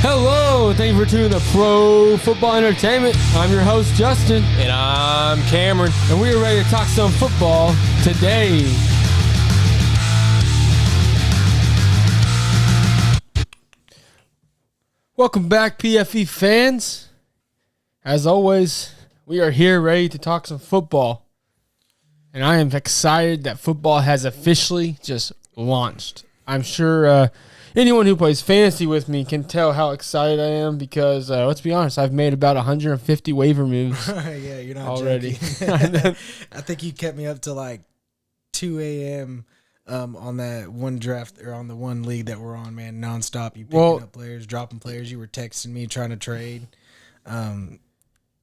Hello, thank you for tuning to Pro Football Entertainment. I'm your host, Justin. And I'm Cameron. And we are ready to talk some football today. Welcome back, PFE fans. As always, we are here ready to talk some football. And I am excited that football has officially just launched. I'm sure anyone who plays fantasy with me can tell how excited I am because, let's be honest, I've made about 150 waiver moves. Yeah, you're not already. I think you kept me up to like 2 a.m. On that one draft or on the one league that we're on, man, nonstop. You picking up players, dropping players. You were texting me trying to trade.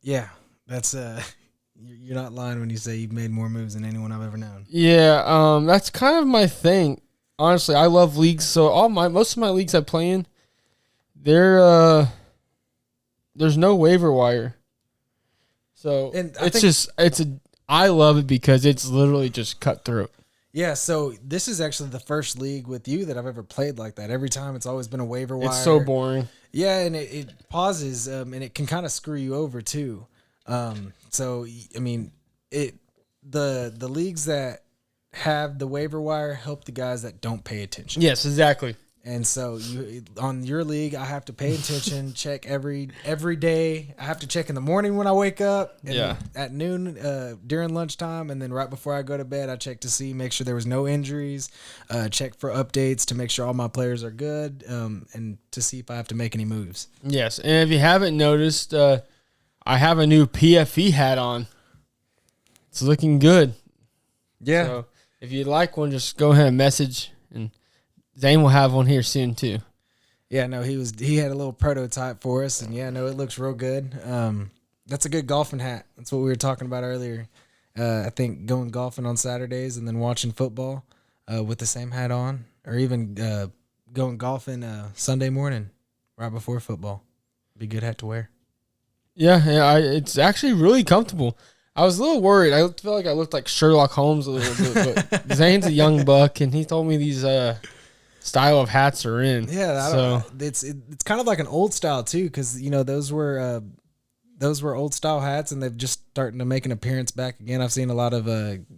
Yeah, that's you're not lying when you say you've made more moves than anyone I've ever known. Yeah, that's kind of my thing. Honestly, I love leagues. So most of my leagues I play in, there's no waiver wire. So And I love it because it's literally just cutthroat. Yeah, so this is actually the first league with you that I've ever played like that. Every time it's always been a waiver wire. It's so boring. Yeah, and it pauses, and it can kind of screw you over too. So I mean, the leagues that have the waiver wire help the guys that don't pay attention. Yes, exactly. And so you on your league, I have to pay attention, check every day. I have to check in the morning when I wake up, and at noon during lunchtime, and then right before I go to bed, I check to make sure there was no injuries, check for updates to make sure all my players are good, and to see if I have to make any moves. Yes, and if you haven't noticed, I have a new PFE hat on. It's looking good. Yeah. So if you'd like one, just go ahead and message, and Zane will have one here soon too. Yeah, no, he had a little prototype for us, and yeah, no, it looks real good. That's a good golfing hat. That's what we were talking about earlier. I think going golfing on Saturdays and then watching football with the same hat on, or even going golfing Sunday morning right before football, be a good hat to wear. Yeah, it's actually really comfortable. I was a little worried. I felt like I looked like Sherlock Holmes a little bit, but Zane's a young buck, and he told me these style of hats are in. Yeah, it's kind of like an old style too, because those were old style hats, and they've just starting to make an appearance back again. I've seen a lot of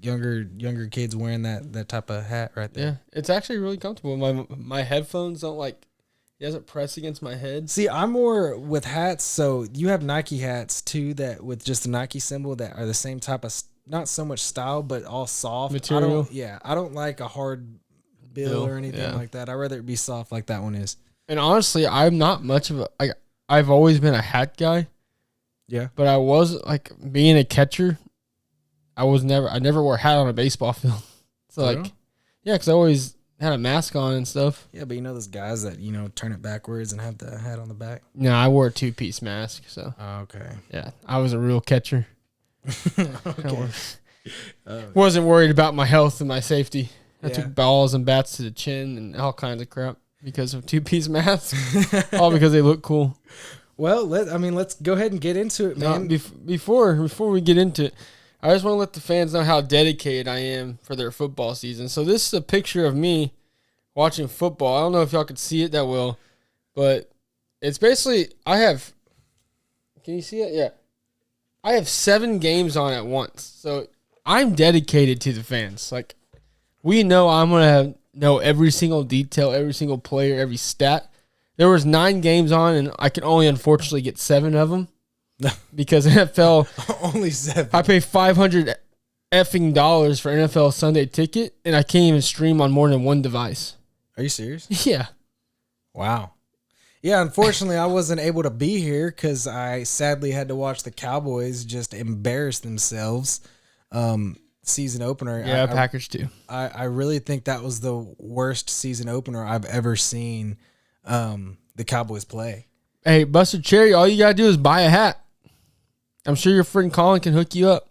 younger kids wearing that type of hat right there. Yeah, it's actually really comfortable. My headphones don't it doesn't press against my head. See, I'm more with hats. So you have Nike hats too, that with just the Nike symbol that are the same type of, not so much style, but all soft material. I don't like a hard bill or anything like that. I'd rather it be soft like that one is. And honestly, I'm not much of I've always been a hat guy. Yeah. But I was being a catcher, I never wore a hat on a baseball field. So because I always had a mask on and stuff. Yeah, but those guys that, turn it backwards and have the hat on the back. No, I wore a 2-piece mask, so. Oh, okay. Yeah, I was a real catcher. Okay. Wasn't worried about my health and my safety. I Yeah. took balls and bats to the chin and all kinds of crap because of 2-piece masks. All because they look cool. Well, let's go ahead and get into it, man. Before we get into it, I just want to let the fans know how dedicated I am for their football season. So this is a picture of me watching football. I don't know if y'all could see it that well, but it's basically can you see it? Yeah. I have 7 games on at once. So I'm dedicated to the fans. We know I'm going to know every single detail, every single player, every stat. There was 9 games on, and I can only unfortunately get 7 of them because NFL. Only 7. I pay $500 effing dollars for NFL Sunday ticket, and I can't even stream on more than one device. Are you serious? Yeah. Wow. Yeah, unfortunately, I wasn't able to be here because I sadly had to watch the Cowboys just embarrass themselves. Season opener. Yeah, Packers too. I really think that was the worst season opener I've ever seen the Cowboys play. Hey, Buster Cherry, all you got to do is buy a hat. I'm sure your friend Colin can hook you up.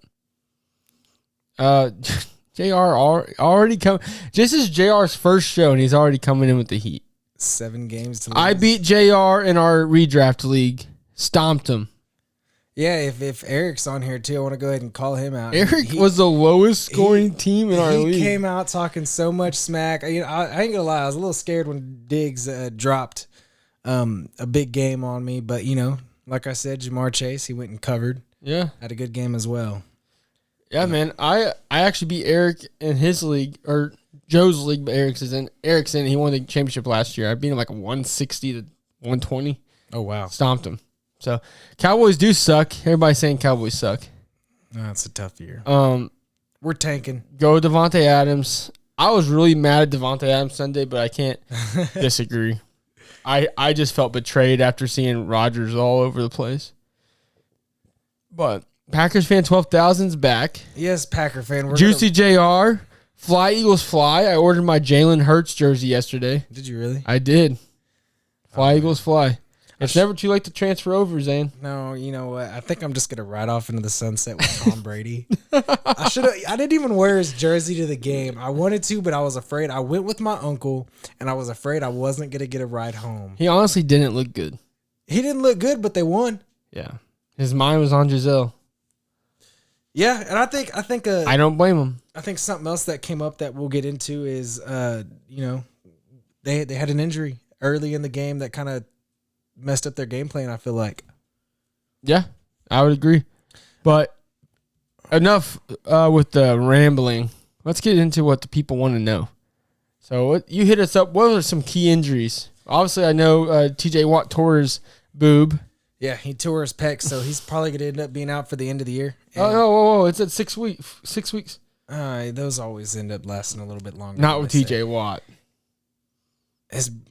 JR already come. This is JR's first show, and he's already coming in with the heat. 7 games to lose. I beat JR in our redraft league. Stomped him. Yeah, if Eric's on here too, I want to go ahead and call him out. Eric was the lowest scoring team in our league. He came out talking so much smack. I ain't gonna lie, I was a little scared when Diggs dropped a big game on me. But, like I said, Jamar Chase, he went and covered. Yeah. Had a good game as well. Yeah, man. I actually beat Eric in his league, or Joe's league, but Eric's in. He won the championship last year. I beat him like 160 to 120. Oh, wow. Stomped him. So Cowboys do suck. Everybody's saying Cowboys suck. That's a tough year. We're tanking. Go Devontae Adams. I was really mad at Devontae Adams Sunday, but I can't disagree. I just felt betrayed after seeing Rodgers all over the place. But Packers fan 12,000's back. Yes, Packer fan. Juicy JR. Fly Eagles fly. I ordered my Jalen Hurts jersey yesterday. Did you really? I did. Fly Eagles fly. It's never too late to transfer over, Zane. No, you know what? I think I'm just gonna ride off into the sunset with Tom Brady. I didn't even wear his jersey to the game. I wanted to, but I was afraid. I went with my uncle, and I was afraid I wasn't gonna get a ride home. He honestly didn't look good. He didn't look good, but they won. Yeah, his mind was on Giselle. Yeah, and I think I don't blame him. I think something else that came up that we'll get into is they had an injury early in the game that kind of messed up their game plan, I feel like. Yeah, I would agree. But enough with the rambling. Let's get into what the people want to know. So you hit us up. What are some key injuries? Obviously, I know T.J. Watt tore his boob. Yeah, he tore his pec, so he's probably going to end up being out for the end of the year. And whoa. It's at 6 weeks. 6 weeks. Those always end up lasting a little bit longer. Not with T.J. Watt.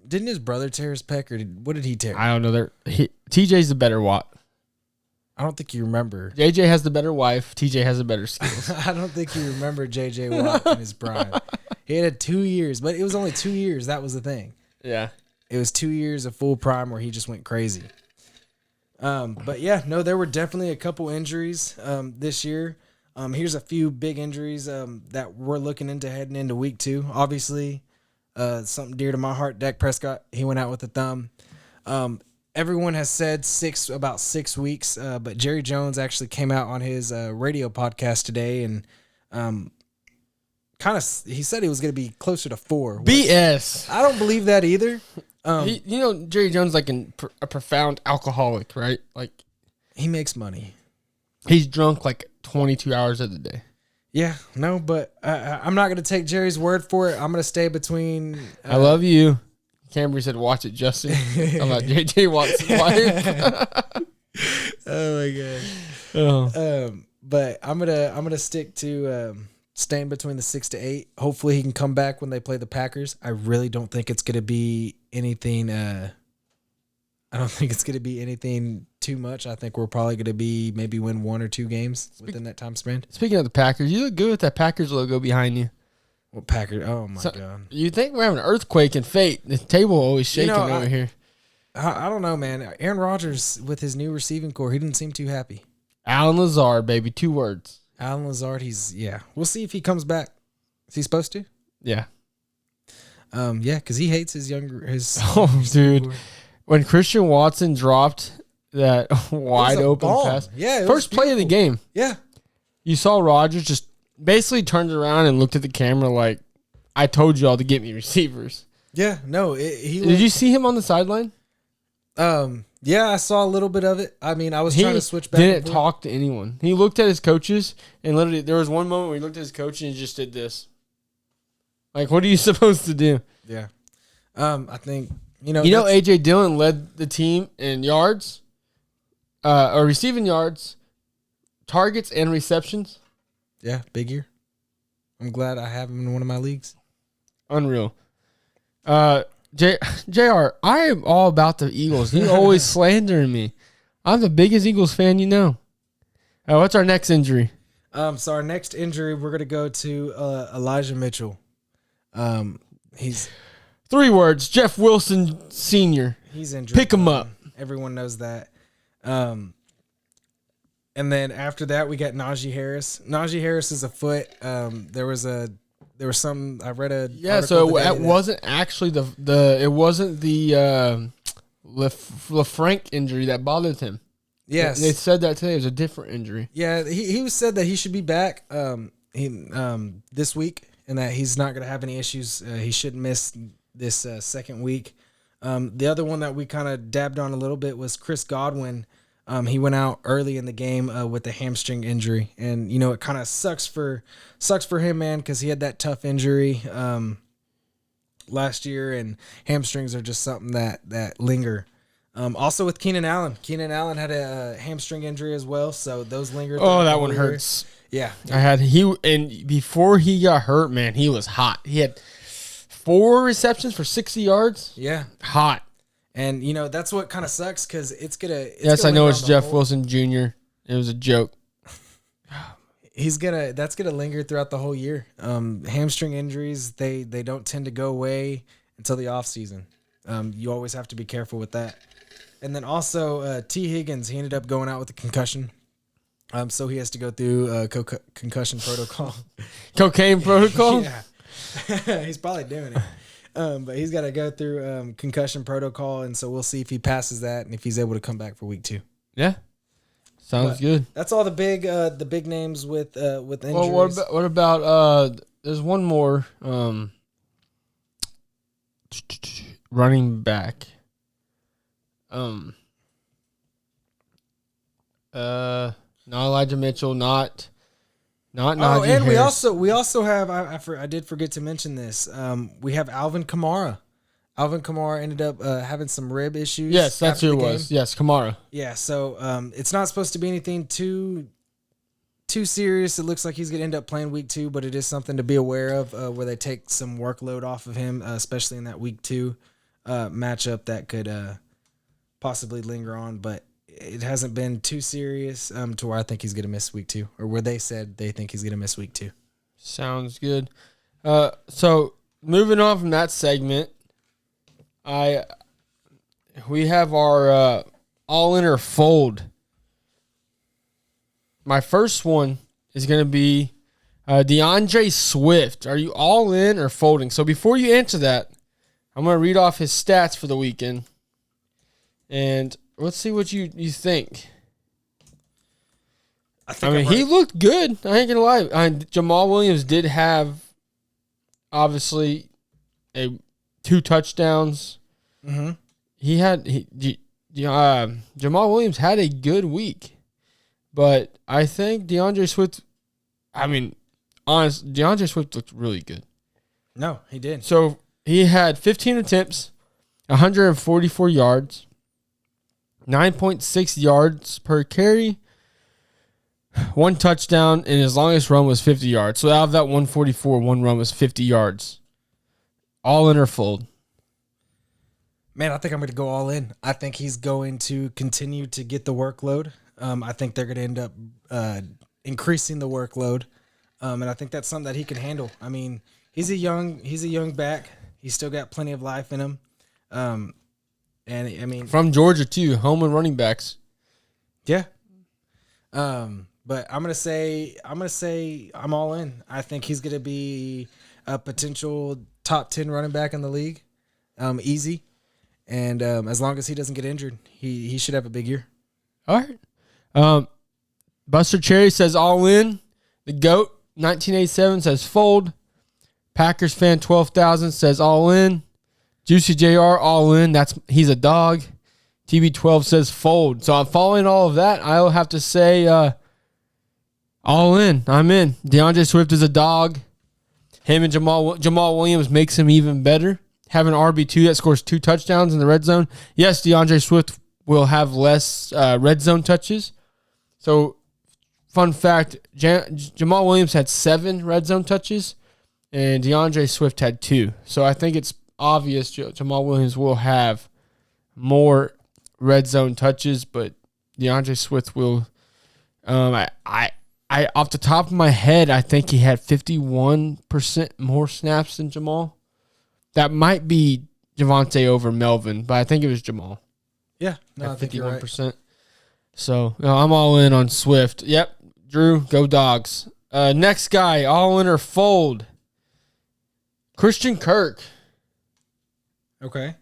Didn't his brother tear his pec, or what did he tear? I don't know. TJ's the better Watt. I don't think you remember. JJ has the better wife. TJ has the better skills. I don't think you remember J.J. Watt in his prime. He had 2 years, but it was only 2 years. That was the thing. Yeah. It was 2 years of full prime where he just went crazy. But yeah, no, there were definitely a couple injuries this year. Here's a few big injuries that we're looking into heading into week 2. Obviously, something dear to my heart, Dak Prescott, he went out with a thumb. Everyone has said about 6 weeks, but Jerry Jones actually came out on his radio podcast today and he said he was going to be closer to 4. BS. I don't believe that either. Jerry Jones like a profound alcoholic, right? Like he makes money. He's drunk like 22 hours of the day. Yeah, no, but I'm not going to take Jerry's word for it. I'm going to stay between. I love you. Camry said, "Watch it, Justin." I'm about J.J. Watt's wife. Oh my god. Oh. But I'm gonna stick to staying between the 6 to 8. Hopefully he can come back when they play the Packers. I really don't think it's gonna be anything. I don't think it's gonna be anything too much. I think we're probably gonna be maybe win 1 or 2 games within that time span. Speaking of the Packers, you look good with that Packers logo behind you. What Packers? Oh my god! You think we're having an earthquake in fate? The table always shaking over here. I don't know, man. Aaron Rodgers with his new receiving core, he didn't seem too happy. Alan Lazard, baby, 2 words. Alan Lazard, we'll see if he comes back. Is he supposed to? Yeah. Yeah, because he hates his Oh, dude. When Christian Watson dropped that wide open pass. Yeah. First play of the game. Yeah. You saw Rodgers just basically turned around and looked at the camera like, I told y'all to get me receivers. Yeah. No, Did you see him on the sideline? Yeah, I saw a little bit of it. I mean, I was trying to switch back. He didn't talk to anyone. He looked at his coaches and literally there was one moment where he looked at his coach and he just did this. Like, what are you supposed to do? Yeah. I think, AJ Dillon led the team in yards, or receiving yards, targets, and receptions. Yeah, big year. I'm glad I have him in one of my leagues. Unreal. JR, I am all about the Eagles. You always slandering me. I'm the biggest Eagles fan you know. What's our next injury? So our next injury, we're going to go to Elijah Mitchell. He's 3 words. Jeff Wilson Sr. He's injured. Pick him up. Everyone knows that. And then after that, we got Najee Harris. Najee Harris is a foot. There was some I read a so it wasn't actually it wasn't the LaFranc injury that bothered him. Yes, they said that today. It was a different injury. Yeah, he was said that he should be back this week and that he's not going to have any issues. He shouldn't miss this second week. The other one that we kind of dabbed on a little bit was Chris Godwin. He went out early in the game with a hamstring injury, and it kind of sucks for him, man, because he had that tough injury last year, and hamstrings are just something that linger. Also with Keenan Allen had a hamstring injury as well, so those linger. Oh, that one hurts. Yeah, and before he got hurt, man, he was hot. He had 4 receptions for 60 yards. Yeah, hot. And that's what kind of sucks because it's gonna. Yes, I know it's Jeff Wilson Jr. It was a joke. That's gonna linger throughout the whole year. Hamstring injuries, they don't tend to go away until the off season. You always have to be careful with that. And then also T. Higgins, he ended up going out with a concussion. So he has to go through concussion protocol. Cocaine protocol? Yeah. He's probably doing it. But he's got to go through concussion protocol, and so we'll see if he passes that and if he's able to come back for week 2. Yeah. Sounds good. That's all the big names with injuries. Well, what about there's one more running back. Not Elijah Mitchell, not Najee and Harris. we also have I did forget to mention this. We have Alvin Kamara. Alvin Kamara ended up having some rib issues. Yes, that's who it was. Yes, Kamara. Yeah, so it's not supposed to be anything too serious. It looks like he's going to end up playing week 2, but it is something to be aware of where they take some workload off of him, especially in that week 2 matchup that could possibly linger on. But it hasn't been too serious to where I think he's going to miss week 2, or where they said they think he's going to miss week 2. Sounds good. So moving on from that segment, we have our all in or fold. My first one is going to be DeAndre Swift. Are you all in or folding? So before you answer that, I'm going to read off his stats for the weekend, and let's see what you think. I mean, he looked good. I ain't gonna lie. Jamal Williams did have, obviously, 2 touchdowns. Mm-hmm. Jamal Williams had a good week, but I think DeAndre Swift. I mean, DeAndre Swift looked really good. No, he did. So he had 15 attempts, 144 yards, 9.6 yards per carry, 1 touchdown, and his longest run was 50 yards. So out of that 144, one run was 50 yards. All in or fold? Man, I think I'm going to go all in. I think he's going to continue to get the workload. I think they're going to end up increasing the workload, and I think that's something that he can handle. I mean, he's a young back. He's still got plenty of life in him. And I mean, from Georgia too, home and running backs. Yeah. But I'm gonna say I'm all in. I think he's gonna be a potential top 10 running back in the league, easy. And as long as he doesn't get injured, he should have a big year. All right. Buster Cherry says all in. The GOAT 1987 says fold. Packers fan 12,000 says all in. Juicy JR all in. He's a dog. TB12 says fold. So I'm following all of that. I'll have to say all in. I'm in. DeAndre Swift is a dog. Him and Jamal Williams makes him even better. Having an RB2 that scores 2 touchdowns in the red zone. Yes, DeAndre Swift will have less red zone touches. So, fun fact, Jamal Williams had 7 red zone touches, and DeAndre Swift had 2. So, I think it's obvious Jamal Williams will have more red zone touches, but DeAndre Swift will. I off the top of my head, I think he had 51% more snaps than Jamal. That might be Javonte over Melvin, but I think it was Jamal. Yeah, no, I think 51%. Right. So I'm all in on Swift. Yep, Drew, go Dogs. Next guy, all in or fold. Christian Kirk. Okay.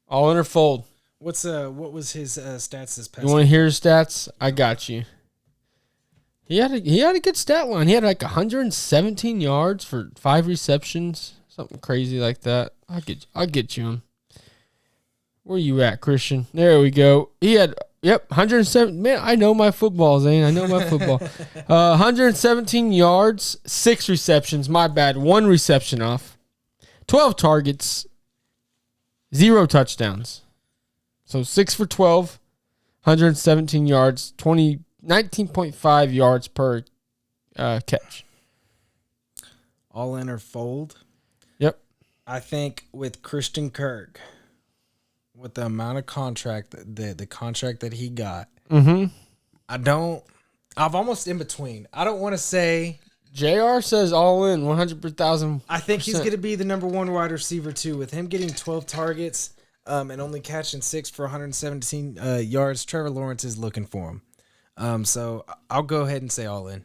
All in or fold. What was his stats this past? You want to hear his stats? I got you. He had a good stat line. He had like 117 yards for 5 receptions, something crazy like that. I'll get you him. Where you at, Christian? There we go. He had 107. Man, I know my football, Zane. I know my football. 117 yards, 6 receptions. My bad. 1 reception off. 12 targets, 0 touchdowns. So 6 for 12, 117 yards, 19.5 yards per catch. All in or fold? Yep. I think with Christian Kirk, with the amount of contract, the contract that he got, I'm almost in between. I don't want to say. JR says all in, 100,000. I think he's going to be the number 1 wide receiver too. With him getting 12 targets and only catching 6 for 117 yards, Trevor Lawrence is looking for him. So I'll go ahead and say all in.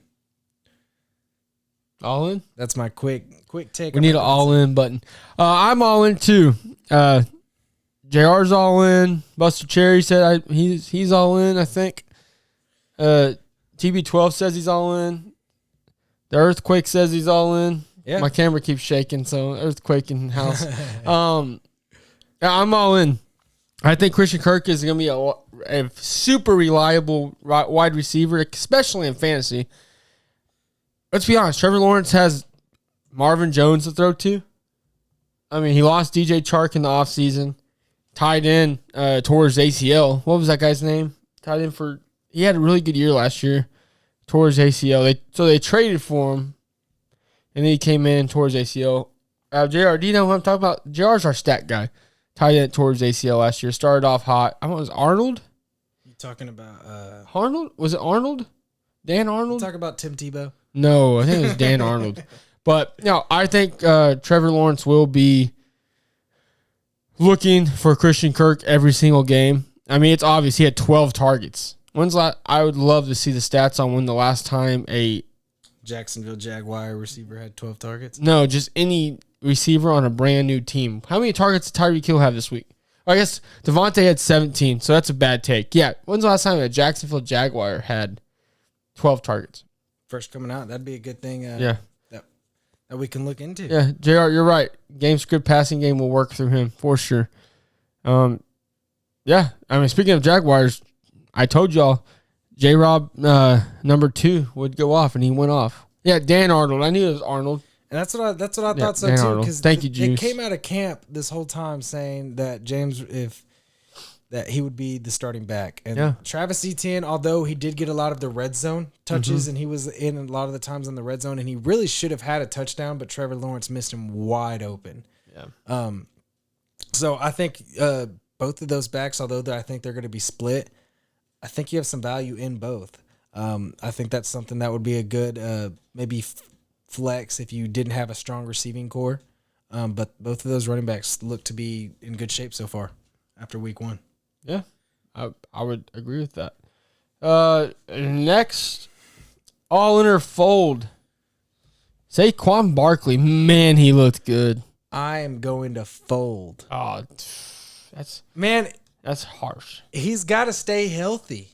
All in? That's my quick take. We need an all in button. I'm all in too. JR's all in. Buster Cherry said he's all in, I think. TB12 says he's all in. The Earthquake says he's all in. Yeah. My camera keeps shaking, so Earthquake in the house. I'm all in. I think Christian Kirk is going to be a super reliable wide receiver, especially in fantasy. Let's be honest. Trevor Lawrence has Marvin Jones to throw to. I mean, he lost DJ Chark in the offseason. Tied in towards ACL. What was that guy's name? Tied in for. He had a really good year last year. Towards ACL. So they traded for him. And then he came in towards ACL. JR, do you know who I'm talking about? JR's our stat guy. Tied in towards ACL last year. Started off hot. I was Arnold? You talking about Arnold? Was it Arnold? Dan Arnold? You talking about Tim Tebow? No, I think it was Dan Arnold. But no, I think Trevor Lawrence will be looking for Christian Kirk every single game. I mean, it's obvious he had 12 targets. I would love to see the stats on when the last time a Jacksonville Jaguar receiver had 12 targets. No, just any receiver on a brand new team. How many targets did Tyreek Hill have this week? I guess Devontae had 17, so that's a bad take. Yeah, when's the last time a Jacksonville Jaguar had 12 targets? First coming out, that'd be a good thing. Yeah. That we can look into. Yeah, JR, you're right. Game script passing game will work through him for sure. Yeah, I mean, speaking of Jaguars, I told y'all J-Rob number 2 would go off, and he went off. Yeah, Dan Arnold. I knew it was Arnold. And that's what I thought so Dan too. Arnold. Thank you, Juice. It came out of camp this whole time saying that that he would be the starting back. And Travis Etienne, although he did get a lot of the red zone touches, and he was in a lot of the times in the red zone, and he really should have had a touchdown, but Trevor Lawrence missed him wide open. Yeah. So I think both of those backs, although I think they're going to be split, I think you have some value in both. I think that's something that would be a good maybe flex if you didn't have a strong receiving core. But both of those running backs look to be in good shape so far after week 1. Yeah, I would agree with that. Next, all in or fold. Saquon Barkley, man, he looked good. I am going to fold. Oh, that's harsh. He's got to stay healthy.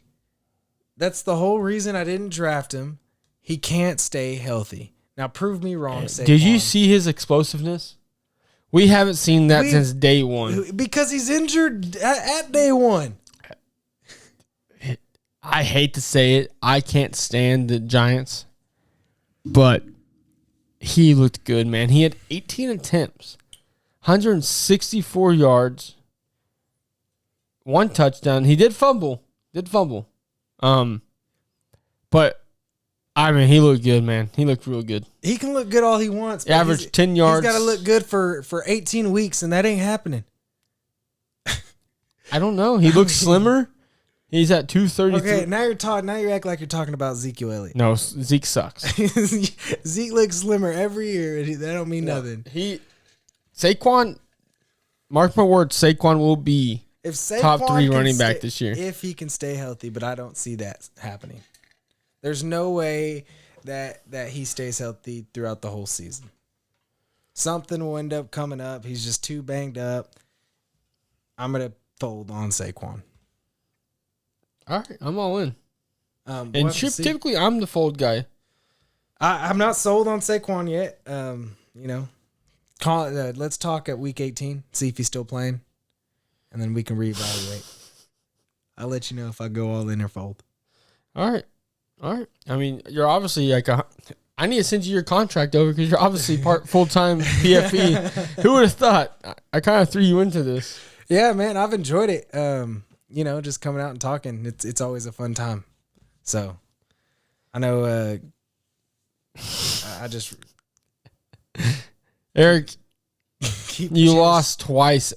That's the whole reason I didn't draft him. He can't stay healthy. Now prove me wrong, Saquon. Did you see his explosiveness? We haven't seen that since day one. Because he's injured at day 1. I hate to say it. I can't stand the Giants. But he looked good, man. He had 18 attempts, 164 yards, 1 touchdown. He did fumble. But I mean, he looked good, man. He looked real good. He can look good all he wants. Average 10 yards. He's got to look good for 18 weeks, and that ain't happening. I don't know. He looks slimmer. He's at 233. Okay, now you act like you're talking about Ezekiel Elliott. No, Zeke sucks. Zeke looks slimmer every year. That don't mean nothing. Saquon, mark my words, Saquon will be top 3 running back this year. If he can stay healthy, but I don't see that happening. There's no way that he stays healthy throughout the whole season. Something will end up coming up. He's just too banged up. I'm going to fold on Saquon. All right, I'm all in. And typically, I'm the fold guy. I'm not sold on Saquon yet. Let's talk at week 18, see if he's still playing. and then we can reevaluate. I'll let you know if I go all in or fold. All right. I mean, you're obviously like I need to send you your contract over because you're obviously part full-time PFE. Who would have thought? I kind of threw you into this. Yeah, man, I've enjoyed it. Just coming out and talking. It's always a fun time. So, I know. I just Eric, you cheers. lost twice.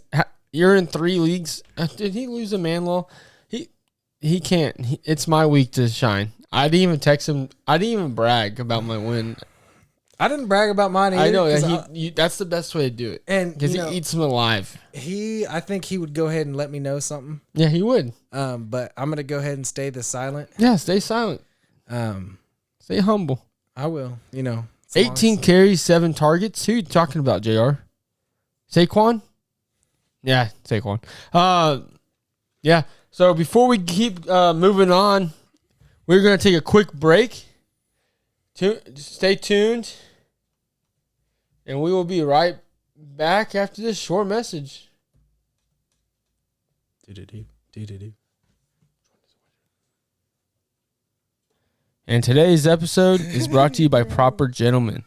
You're in 3 leagues. Did he lose a man law? He can't. It's my week to shine. I didn't even text him. I didn't even brag about my win. I didn't brag about mine either. I know that that's the best way to do it, and because he eats them alive. I think he would go ahead and let me know something. Yeah, he would. But I'm gonna go ahead and stay silent. Yeah, stay silent. Stay humble. I will. 18 carries, 7 targets. Who you talking about, JR? Saquon? Yeah, Saquon. Yeah. So before we keep moving on, we're going to take a quick break. Stay tuned. And we will be right back after this short message. And today's episode is brought to you by Proper Gentleman.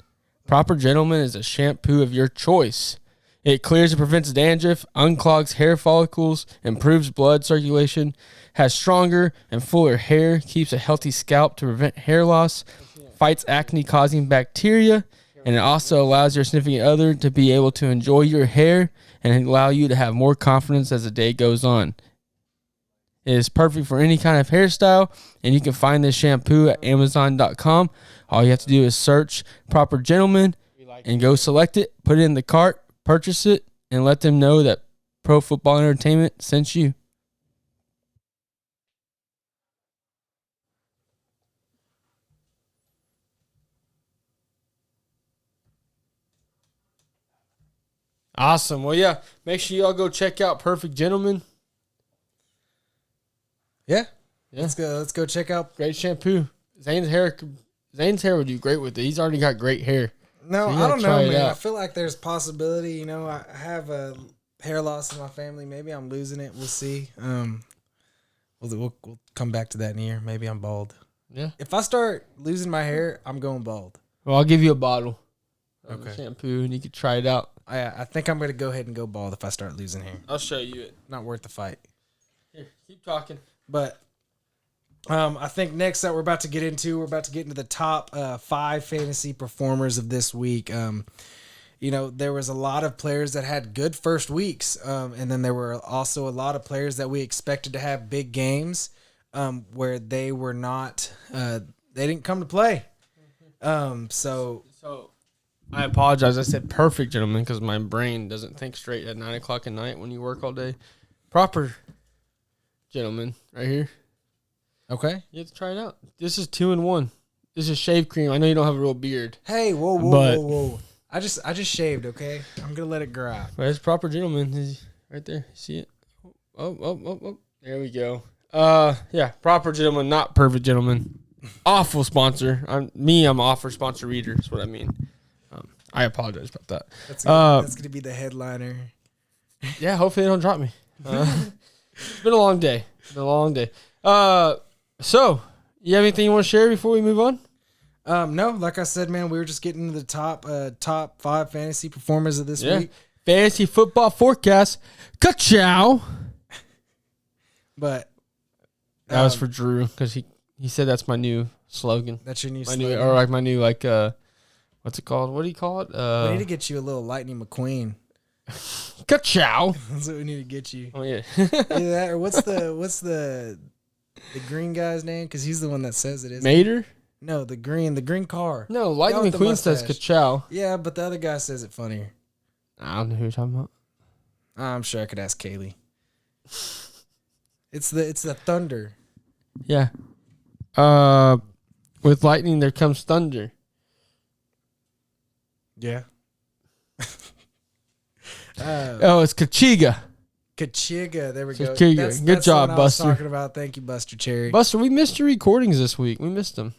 Proper Gentleman is a shampoo of your choice. It clears and prevents dandruff, unclogs hair follicles, improves blood circulation, has stronger and fuller hair, keeps a healthy scalp to prevent hair loss, fights acne-causing bacteria, and it also allows your significant other to be able to enjoy your hair and allow you to have more confidence as the day goes on. It is perfect for any kind of hairstyle, and you can find this shampoo at Amazon.com. All you have to do is search Proper Gentleman and go select it, put it in the cart, purchase it, and let them know that Pro Football Entertainment sent you. Awesome. Well, yeah, make sure y'all go check out Perfect Gentleman. Yeah. Let's go check out. Great shampoo. Zane's hair would do great with it. He's already got great hair. No, So I don't know, man. out. I feel like there's possibility. I have a hair loss in my family. Maybe I'm losing it. We'll see. We'll come back to that in a year. Maybe I'm bald. Yeah. If I start losing my hair, I'm going bald. Well, I'll give you a bottle of Okay. shampoo, and you can try it out. I think I'm going to go ahead and go bald if I start losing hair. I'll show you it. Not worth the fight. Here, keep talking. But I think next that we're about to get into the top 5 fantasy performers of this week. There was a lot of players that had good first weeks, and then there were also a lot of players that we expected to have big games where they were not. They didn't come to play. So I apologize. I said Perfect Gentleman because my brain doesn't think straight at 9 o'clock at night when you work all day. Proper Gentleman right here. okay. You have to try it out. This is 2-in-1. This is shave cream. I know you don't have a real beard. Hey, whoa. I just shaved. Okay, I'm gonna let it grow out. But it's Proper Gentleman. He's right there. See it? Oh. There we go. Yeah, Proper Gentleman, not Perfect Gentleman. Awful sponsor. I'm offer sponsor reader. That's what I mean. I apologize about that. That's gonna be the headliner. Yeah, hopefully they don't drop me. It's been a long day. So, you have anything you want to share before we move on? No, like I said, man, we were just getting into the top 5 fantasy performers of this week. Fantasy football forecast. Ka-chow. But That was for Drew because he said that's my new slogan. That's your new My slogan. new, or like my new what's it called? What do you call it? We need to get you a little Lightning McQueen. Ka-chow. That's what we need to get you. Oh yeah. Either that or what's the green guy's name? Because he's the one that says it is. Mater? No, the green car. No, Guy Lightning with the McQueen says mustache. ka-chow. Yeah, but the other guy says it funnier. I don't know who you're talking about. I'm sure I could ask Kaylee. It's the thunder. Yeah. With lightning there comes thunder. Yeah. Oh, it's Kachiga. Kachiga. There we go. Kachiga. Good job, the one I was Buster. talking about. Thank you, Buster Cherry. Buster, we missed your recordings this week. We missed them.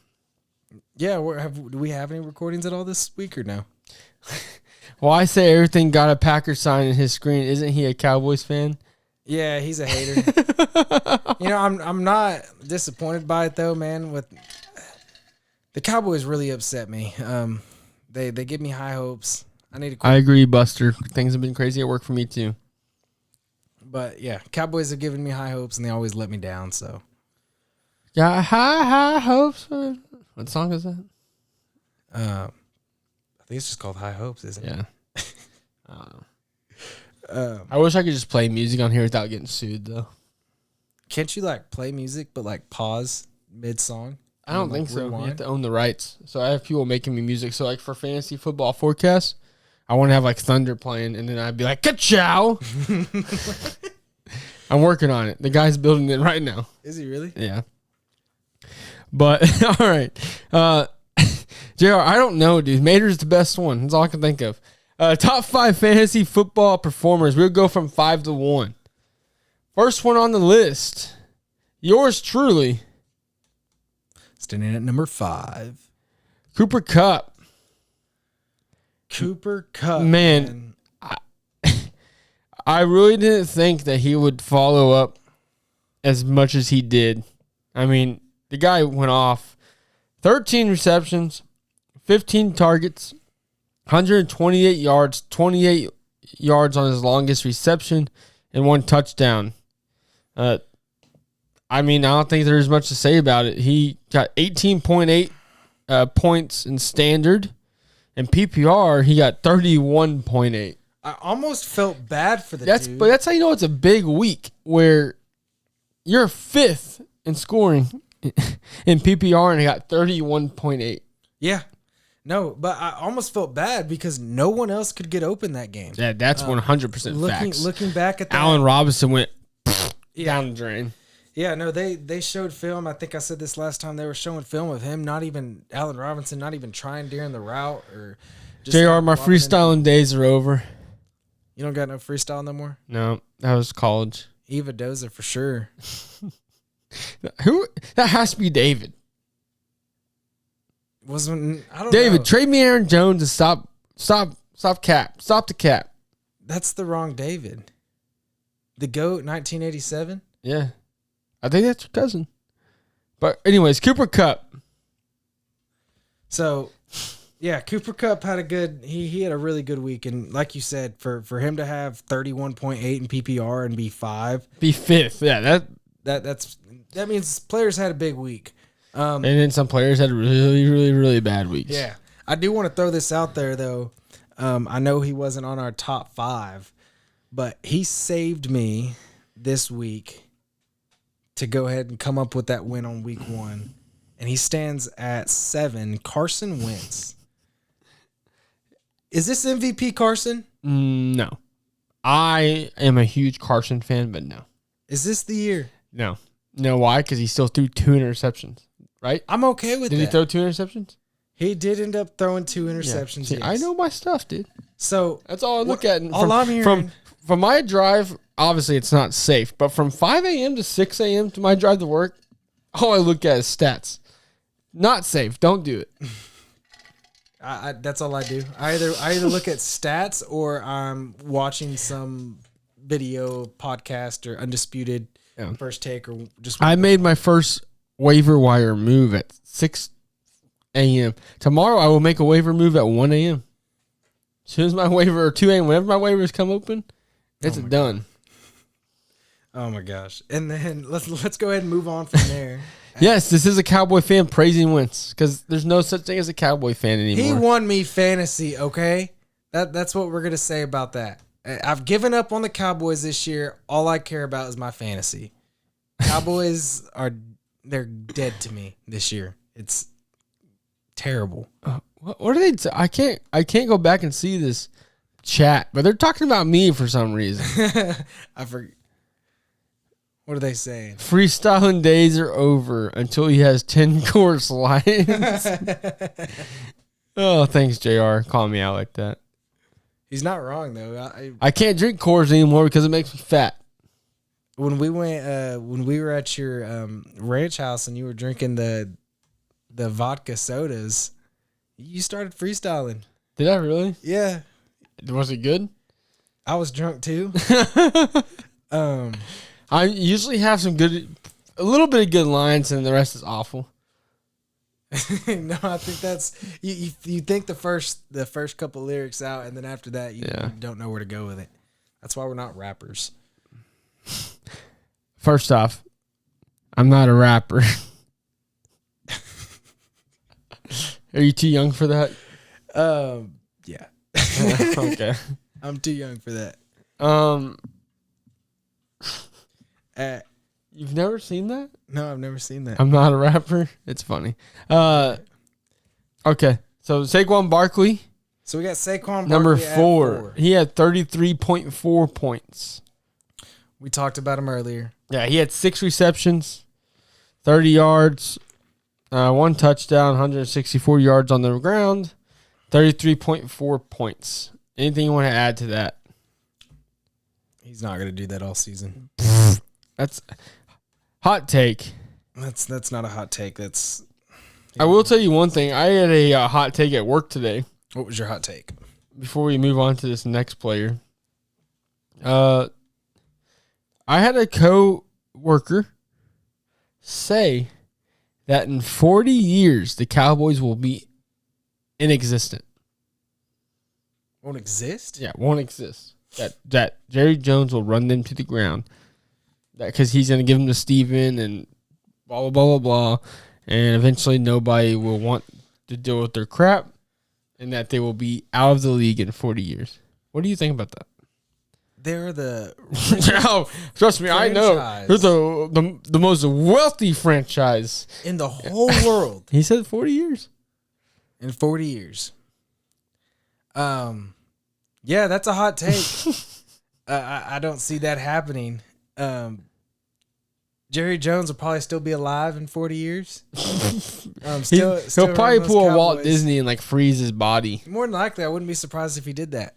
Yeah, do we have any recordings at all this week or no? Well, I say everything got a Packers sign in his screen. Isn't he a Cowboys fan? Yeah, he's a hater. I'm not disappointed by it though, man. With the Cowboys really upset me. They give me high hopes. I need to quit. I agree, Buster. Things have been crazy at work for me too. But yeah, Cowboys have given me high hopes and they always let me down. So Got high hopes. What song is that? I think it's just called High Hopes, isn't it? Yeah. I don't know. I wish I could just play music on here without getting sued, though. Can't you like play music but like pause mid song? I don't think so. You have to own the rights. So I have people making me music. So like for fantasy football forecast, I want to have like thunder playing, and then I'd be like, ka-chow. I'm working on it. The guy's building it right now. Is he really? Yeah. But all right, JR, I don't know, dude. Mater's the best one. That's all I can think of. Top 5 fantasy football performers. We'll go from 5 to 1. First one on the list. Yours truly. Standing at number 5. Cooper Kupp. Cooper Kupp. Man. I really didn't think that he would follow up as much as he did. I mean, the guy went off 13 receptions, 15 targets, 128 yards, 28 yards on his longest reception, and 1 touchdown. I don't think there's much to say about it. He got 18.8 points in standard. In PPR, he got 31.8. I almost felt bad for the dude. But that's how you know it's a big week where you're 5th in scoring in PPR and he got 31.8. Yeah. No, but I almost felt bad because no one else could get open that game. Yeah, that's 100% facts. Looking back at that, Allen Robinson went down the drain. Yeah, no, they showed film. I think I said this last time. They were showing film of him, not even Allen Robinson, not even trying during the route or just JR, my freestyling days are over. You don't got no freestyle no more? No, that was college. Eva Doza for sure. Who? That has to be David. I don't David, know. trade me Aaron Jones and stop the cap. That's the wrong David. The GOAT, 1987. Yeah, I think that's your cousin. But anyways, Cooper Kupp. So, yeah, Cooper Kupp had he had a really good week, and like you said, for him to have 31.8 in PPR and be 5, Be 5th. Yeah, that means players had a big week. And then some players had really, really, really bad weeks. Yeah. I do want to throw this out there, though. I know he wasn't on our top 5, but he saved me this week to go ahead and come up with that win on week 1. And he stands at 7, Carson Wentz. Is this MVP Carson? No. I am a huge Carson fan, but no. Is this the year? No. No, why? Because he still threw 2 interceptions, right? I'm okay with that. Did he throw 2 interceptions? He did end up throwing 2 interceptions. See, yes. I know my stuff, dude. So that's all I look at. All I'm hearing from my drive, obviously it's not safe, but from 5 a.m. to 6 a.m. to my drive to work, all I look at is stats. Not safe. Don't do it. That's all I do. I either look at stats or I'm watching some video podcast or Undisputed First Take or just. I made my first waiver wire move at 6 a.m. Tomorrow I will make a waiver move at 1 a.m. As soon as my waiver or 2 a.m. whenever my waivers come open, it's done. Oh my gosh! And then let's go ahead and move on from there. Yes, this is a Cowboy fan praising Wentz because there's no such thing as a Cowboy fan anymore. He won me fantasy, okay? That's what we're going to say about that. I've given up on the Cowboys this year. All I care about is my fantasy. Cowboys they're dead to me this year. It's terrible. What are they? I can't go back and see this chat, but they're talking about me for some reason. I forget. What are they saying? Freestyling days are over until he has 10 course lines. Oh, thanks, JR. Calling me out like that. He's not wrong though. I can't drink Coors anymore because it makes me fat. When we were at your ranch house and you were drinking the vodka sodas, you started freestyling. Did I really? Yeah. Was it good? I was drunk too. I usually have a little bit of good lines, and the rest is awful. No, I think that's you think the first couple lyrics out, and then after that you don't know where to go with it. That's why we're not rappers. First off, I'm not a rapper. Are you too young for that? Yeah. Okay. I'm too young for that. You've never seen that? No, I've never seen that. I'm not a rapper. It's funny. Okay. So Saquon Barkley, So we got Saquon number Barkley at 4. He had 33.4 points. We talked about him earlier. Yeah, he had 6 receptions, 30 yards, 1 touchdown, 164 yards on the ground, 33.4 points. Anything you want to add to that? He's not going to do that all season. That's hot take. That's not a hot take. That's. I will tell you one thing. I had a hot take at work today. What was your hot take? Before we move on to this next player, I had a co-worker say that in 40 years the Cowboys will be inexistent. Won't exist? Yeah, won't exist. That Jerry Jones will run them to the ground. That because he's going to give them to Steven and blah, blah, blah, blah, blah. And eventually nobody will want to deal with their crap and that they will be out of the league in 40 years. What do you think about that? They're the Oh, trust me, I know. They're the most wealthy franchise in the whole world. He said 40 years. In 40 years. Yeah, that's a hot take. I don't see that happening. Jerry Jones will probably still be alive in 40 years. Still He'll probably pull a Walt Cowboys. Disney and like freeze his body. More than likely, I wouldn't be surprised if he did that.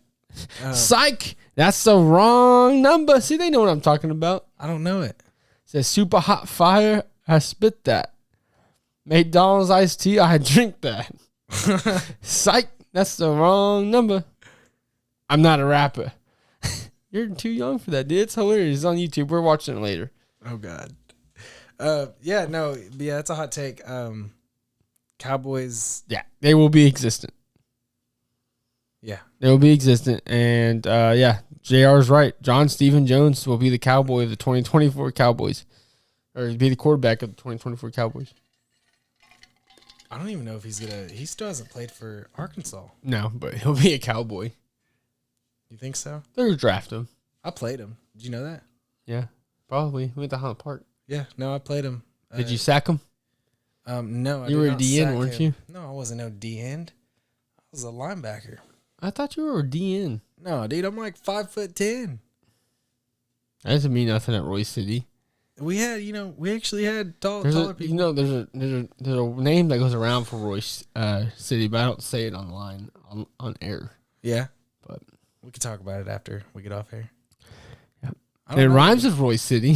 Psych! That's the wrong number. See, they know what I'm talking about. I don't know it. It says super hot fire. I spit that. McDonald's iced tea. I drink that. Psych! That's the wrong number. I'm not a rapper. You're too young for that, dude. It's hilarious. It's on YouTube. We're watching it later. Oh God. Yeah, that's a hot take. Cowboys. Yeah, they will be existent. Yeah, They will be existent. And JR's right. John Stephen Jones will be the Cowboy of the 2024 Cowboys. Or be the quarterback of the 2024 Cowboys. I don't even know if he's gonna. He still hasn't played for Arkansas. No, but he'll be a Cowboy. You think so? They're going to draft him. I played him. Did you know that? Yeah, probably. We went to Highland Park. Yeah. No, I played him. Did you sack him? No, You were a DN, weren't you? No, I wasn't no D end. I was a linebacker. I thought you were a DN. No, dude, I'm like 5'10". That doesn't mean nothing at Royce City. We actually had taller people. There's a name that goes around for Royce City, but I don't say it online on air. Yeah, But we could talk about it after we get off here. Yep. I don't it know. rhymes with Royce City.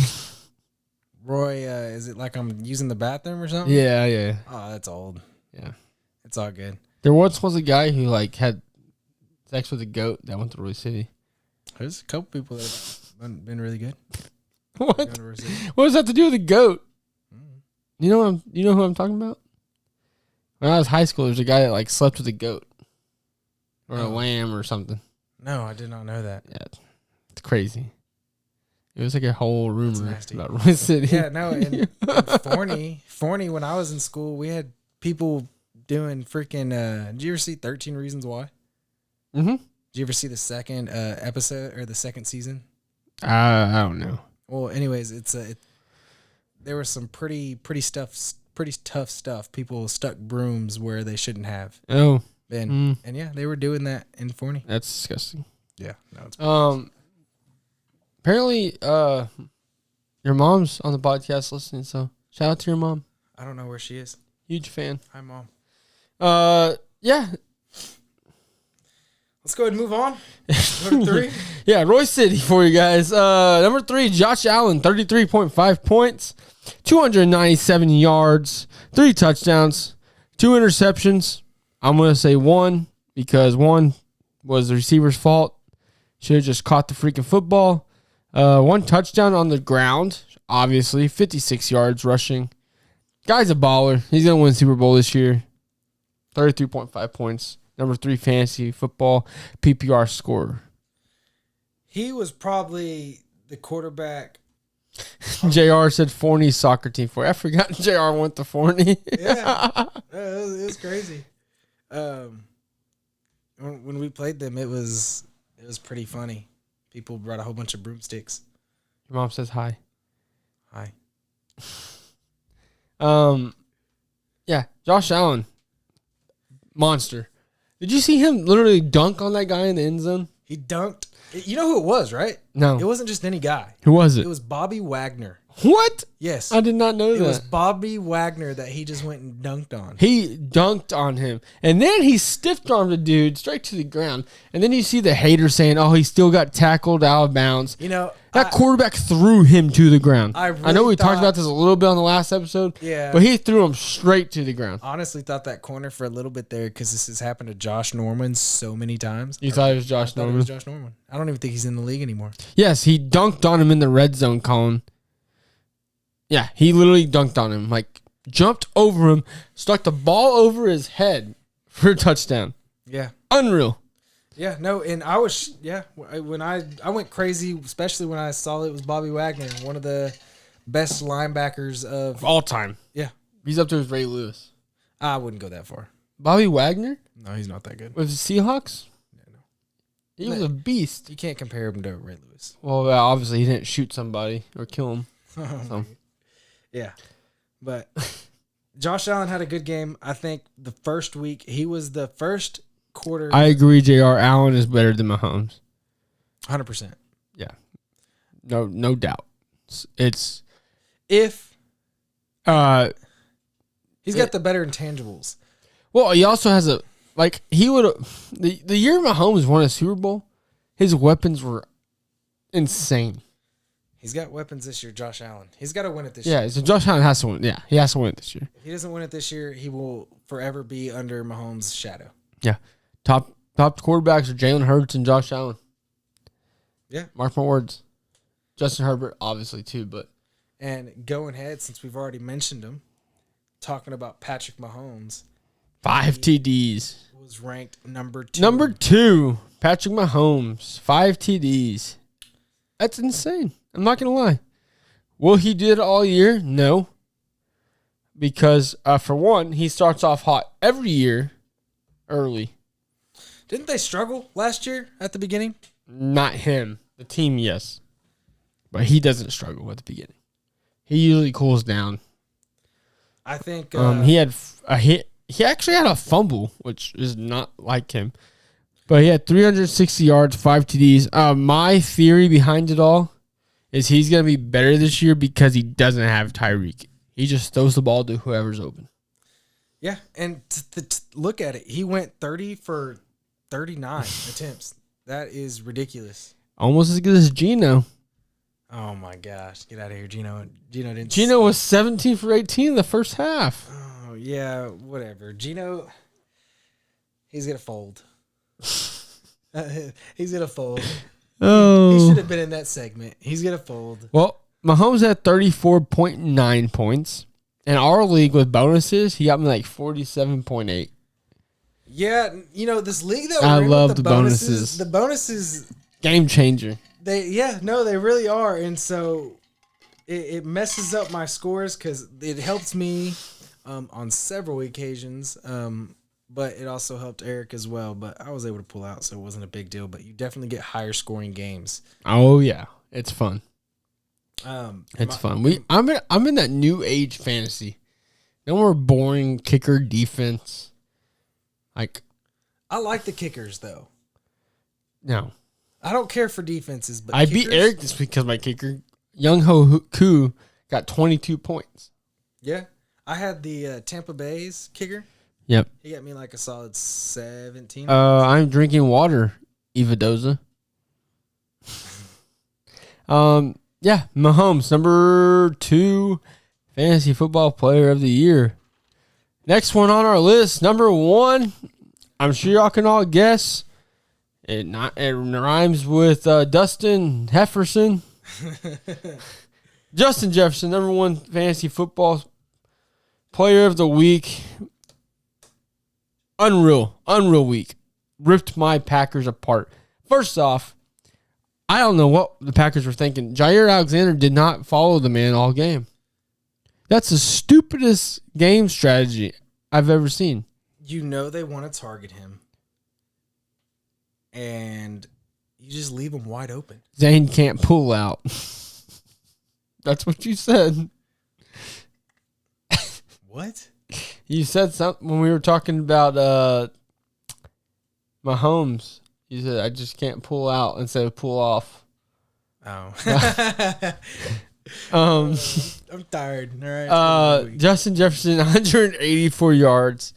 Roy, is it like I'm using the bathroom or something? Yeah. Oh, that's old. Yeah. It's all good. There once was a guy who like had sex with a goat that went to Royce City. There's a couple people that have been really good. What? What does that have to do with a goat? Mm. You know who I'm talking about? When I was high school, there's a guy that like slept with a goat or a lamb or something. No, I did not know that. Yeah, it's crazy. It was like a whole rumor nasty. about Royce City. Yeah, no, in Forney, when I was in school, we had people doing freaking. Did you ever see 13 Reasons Why? Mm-hmm. Did you ever see the second episode or the second season? I don't know. Well, anyways, there was some pretty tough stuff. People stuck brooms where they shouldn't have Oh, been, and yeah, they were doing that in Forney. that's disgusting. Yeah, no, it's Apparently, your mom's on the podcast listening, so shout out to your mom. I don't know where she is. Huge fan. Hi, Mom. Yeah. Let's go ahead and move on. Number 3. Yeah, Royce City for you guys. Number 3, Josh Allen, 33.5 points, 297 yards, 3 touchdowns, 2 interceptions. I'm going to say 1 because 1 was the receiver's fault. Should have just caught the freaking football. 1 touchdown on the ground, obviously. 56 yards rushing. Guy's a baller. He's going to win Super Bowl this year. 33.5 points. Number 3 fantasy football PPR scorer. He was probably the quarterback. JR said Forney's soccer team for. I forgot JR went to Forney. Yeah. It was crazy. When we played them, it was pretty funny. People brought a whole bunch of broomsticks. Your mom says hi. Hi. Yeah, Josh Allen, monster. Did you see him literally dunk on that guy in the end zone? He dunked. You know who it was, right? No. It wasn't just any guy. Who was it? It was Bobby Wagner. What? Yes. I did not know that. It was Bobby Wagner that he just went and dunked on. He dunked on him. And then he stiff-armed the dude straight to the ground. And then you see the hater saying, oh, he still got tackled out of bounds. You know, that quarterback threw him to the ground. I know we talked thought- about this a little bit on the last episode. Yeah. But he threw him straight to the ground. Honestly thought that corner for a little bit there because this has happened to Josh Norman so many times. You thought it was I Josh thought it Norman? was Josh Norman. I don't even think he's in the league anymore. Yes, he dunked on him in the red zone, Colin. Yeah, he literally dunked on him. Like, jumped over him, stuck the ball over his head for a touchdown. Yeah. Unreal. Yeah, no, and I was, when I went crazy, especially when I saw it was Bobby Wagner, one of the best linebackers of All time. Yeah. He's up to his Ray Lewis. I wouldn't go that far. Bobby Wagner? No, he's not that good. With the Seahawks? No. He was a beast. You can't compare him to Ray Lewis. Well, obviously, he didn't shoot somebody or kill him. So. Yeah. But Josh Allen had a good game. I think the first week, he was the first quarter. I agree, JR. Allen is better than Mahomes. 100%. Yeah. No doubt. It's If uh he's got the better intangibles. well, he also has he would the year Mahomes won a Super Bowl, his weapons were insane. He's got weapons this year, Josh Allen. He's got to win it this year. Yeah, so Josh Allen has to win. Yeah, he has to win it this year. If he doesn't win it this year, he will forever be under Mahomes' shadow. Yeah. Top quarterbacks are Jalen Hurts and Josh Allen. Yeah. Mark my words. Justin Herbert, obviously, too, but. And going ahead, since we've already mentioned him, talking about Patrick Mahomes. 5 TDs. Was ranked number 2. Number 2, Patrick Mahomes. 5 TDs. That's insane. I'm not going to lie. Will he do it all year? No. Because, for one, he starts off hot every year early. Didn't they struggle last year at the beginning? Not him. The team, yes. But he doesn't struggle at the beginning. He usually cools down. I think He had a hit. He actually had a fumble, which is not like him. But he had 360 yards, 5 TDs. My theory behind it all is he's going to be better this year because he doesn't have Tyreek. He just throws the ball to whoever's open. Yeah, and to look at it, he went 30 for 39 attempts. That is ridiculous. Almost as good as Geno. Oh my gosh, get out of here, Geno. Didn't. Geno was 17 for 18 in the first half. Oh yeah, whatever. Geno, he's gonna fold. He's gonna fold. Oh, He should have been in that segment. He's gonna fold. Well, Mahomes had 34.9 points. In our league with bonuses, he got me like 47.8. Yeah, this league that I we're in love with the bonuses. The bonuses, Game changer. they really are, and so it messes up my scores because it helps me on several occasions. But it also helped Eric as well. But I was able to pull out, so it wasn't a big deal. But you definitely get higher scoring games. Oh yeah, it's fun. It's Fun. I'm in that new age fantasy. No more boring kicker defense. Like, I like the kickers though. no, I don't care for defenses, but I beat Eric this week because my kicker Young Ho Koo got 22 points. Yeah, I had the Tampa Bay's kicker. Yep. He got me like a solid 17. I'm drinking water, Eva Doza. Yeah, Mahomes, number 2 fantasy football player of the year. Next one on our list, number 1. I'm sure y'all can all guess. It rhymes with Dustin Hefferson. Justin Jefferson, number one fantasy football player of the week. Unreal week. Ripped my Packers apart. First off, I don't know what the Packers were thinking. Jair Alexander did not follow the man all game. That's the stupidest game strategy I've ever seen. You know they want to target him. And you just leave him wide open. Zane can't pull out. That's what you said. What? You said something when we were talking about Mahomes. You said, I just can't pull out instead of pull off. Oh. I'm tired. All right. Justin Jefferson, 184 yards,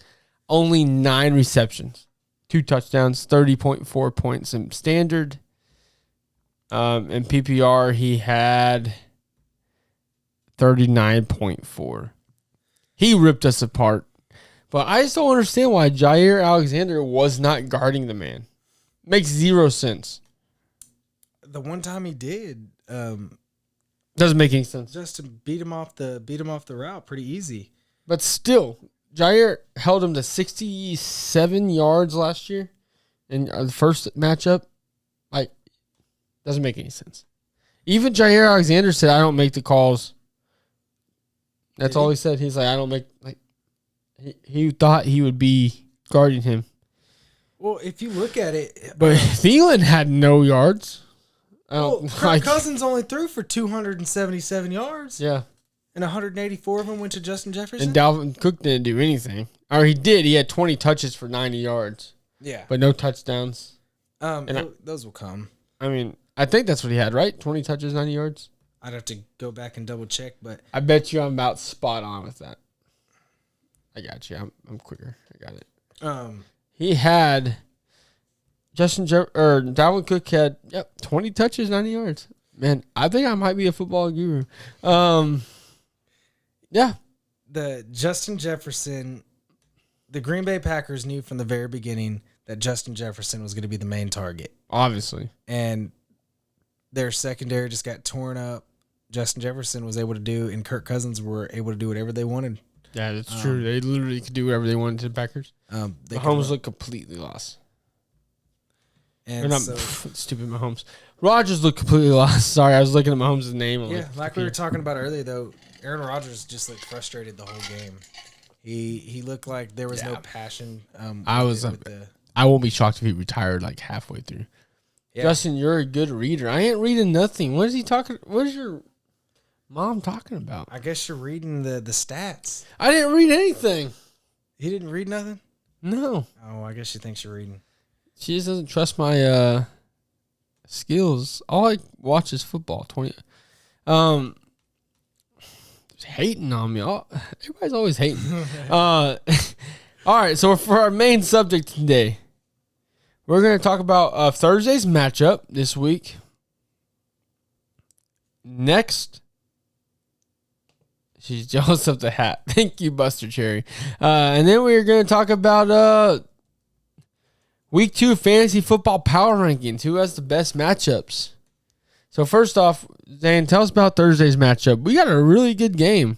only 9 receptions, 2 touchdowns, 30.4 points in standard. In PPR, he had 39.4. He ripped us apart. But I just don't understand why Jair Alexander was not guarding the man. Makes 0 sense. The one time he did, Doesn't make any sense. just to beat him off the route pretty easy. But still, Jair held him to 67 yards last year in the first matchup. Like, doesn't make any sense. Even Jair Alexander said, I don't make the calls. That's all he said. He's like, I don't make, like, he thought he would be guarding him. Well, if you look at it, But Thielen had no yards. Kirk Cousins only threw for 277 yards. Yeah. And 184 of them went to Justin Jefferson. And Dalvin Cook didn't do anything. Or he did. He had 20 touches for 90 yards. Yeah. But no touchdowns. Those will come. I mean, I think that's what he had, right? 20 touches, 90 yards? I'd have to go back and double check, but I bet you I'm about spot on with that. I got you. I'm quicker. I got it. He had Dalvin Cook had 20 touches, 90 yards. Man, I think I might be a football guru. Yeah. The Justin Jefferson, the Green Bay Packers knew from the very beginning that Justin Jefferson was going to be the main target. Obviously. And their secondary just got torn up. Justin Jefferson was able to do, and Kirk Cousins were able to do whatever they wanted. Yeah, that's true. They literally could do whatever they wanted to the Packers. Mahomes looked completely lost. And Stupid Mahomes. Rodgers looked completely lost. Sorry, I was looking at Mahomes' name. Like we were talking about earlier, though, Aaron Rodgers just looked frustrated the whole game. He looked like there was no passion. I won't be shocked if he retired like halfway through. Yeah. Justin, you're a good reader. I ain't reading nothing. What is he talking? What is your mom talking about? I guess you're reading the stats. I didn't read anything. You didn't read nothing? No. Oh, I guess she thinks you're reading. She just doesn't trust my skills. All I watch is football. Hating on me. Everybody's always hating. All right, so for our main subject today, we're going to talk about Thursday's matchup this week. Next, she's jealous of the hat. Thank you, Buster Cherry. And then we're going to talk about Week 2 fantasy football power rankings. Who has the best matchups? So first off, Zane, tell us about Thursday's matchup. We got a really good game.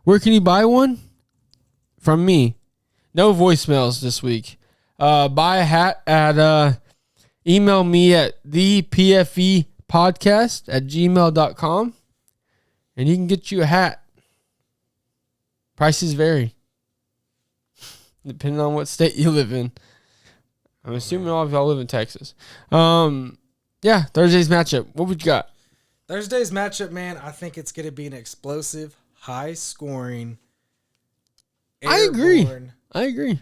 Where can you buy one? From me. No voicemails this week. Buy a hat at email me at thepfepodcast@gmail.com and you can get you a hat. Prices vary depending on what state you live in. I'm assuming all of y'all live in Texas. Yeah, Thursday's matchup. What would you got? Thursday's matchup, man, I think it's going to be an explosive, high-scoring, I agree.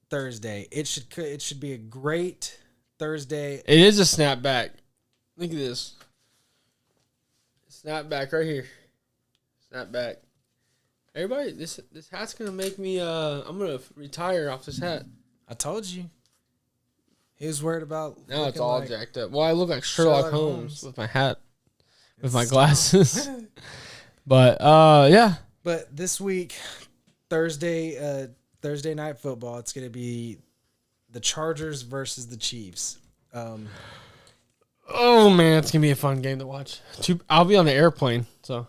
Thursday. It should be a great Thursday. It is a snapback. Look at this. Snapback right here. Snapback. Everybody, this hat's going to make me, I'm going to retire off this hat. I told you. He was worried about. Now it's all jacked up. Well, I look like Sherlock Holmes with my hat, with my glasses. But yeah. But this week, Thursday night football, it's going to be the Chargers versus the Chiefs. Oh man, it's gonna be a fun game to watch. I'll be on the airplane, so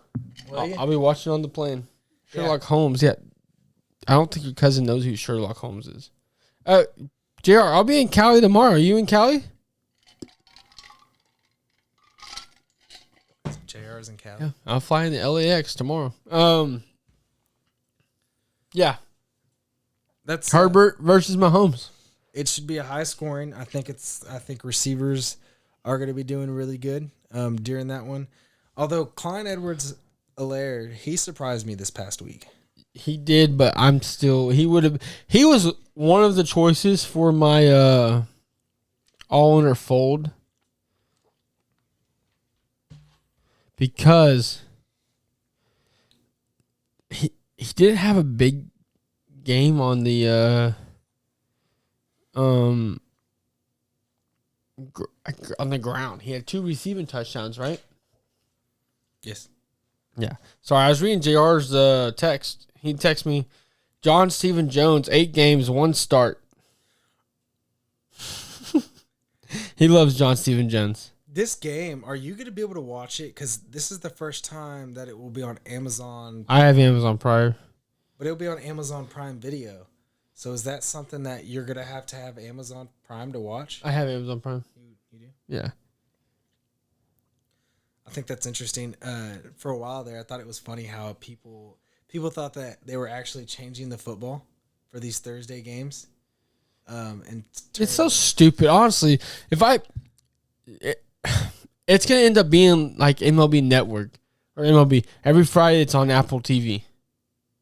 Will you? I'll be watching on the plane. Yeah. Sherlock Holmes. Yeah, I don't think your cousin knows who Sherlock Holmes is. Jr. I'll be in Cali tomorrow. Are you in Cali? JR's in Cali. Yeah, I'll fly in the LAX tomorrow. Yeah, That's Herbert versus Mahomes. it should be a high scoring. I think receivers are going to be doing really good during that one. Although Clyde Edwards-Helaire, he surprised me this past week. He did, but I'm still. He was one of the choices for my all in or fold because he didn't have a big game on the on the ground. He had 2 receiving touchdowns, right? Yes. Yeah. Sorry, I was reading JR's text. He texted me, John Stephen Jones, 8 games, 1 start. He loves John Stephen Jones. This game, are you going to be able to watch it? Because this is the first time that it will be on Amazon. I have Amazon Prime. But it'll be on Amazon Prime Video. So is that something that you're going to have Amazon Prime to watch? I have Amazon Prime. You do? Yeah. I think that's interesting. For a while there, I thought it was funny how people thought that they were actually changing the football for these Thursday games. It's so stupid. Honestly, it's going to end up being like MLB Network or MLB. Every Friday it's on Apple TV.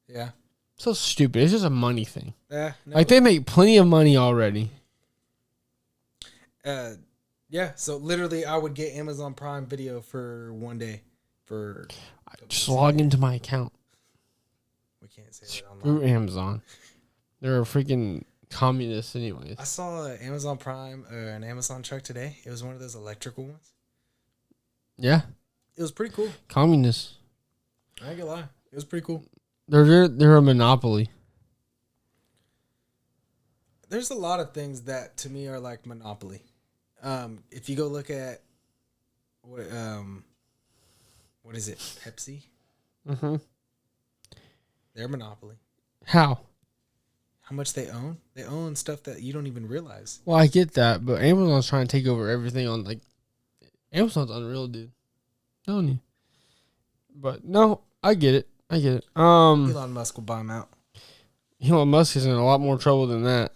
Yeah. So stupid. It's just a money thing. Yeah. No. Like they make plenty of money already. Yeah. So literally, I would get Amazon Prime Video for one day. Just log into my account. We can't say that online. Screw Amazon. They're freaking communists anyways. I saw Amazon Prime an Amazon truck today. It was one of those electrical ones. Yeah. It was pretty cool. Communists. I ain't gonna lie. It was pretty cool. They're a monopoly. There's a lot of things that to me are like monopoly. If you go look at what is it? Pepsi? Mm-hmm. They're monopoly. How? How much they own? They own stuff that you don't even realize. Well, I get that, but Amazon's trying to take over everything on like Amazon's unreal, dude. Don't you? But no, I get it. Elon Musk will buy them out. Elon Musk is in a lot more trouble than that.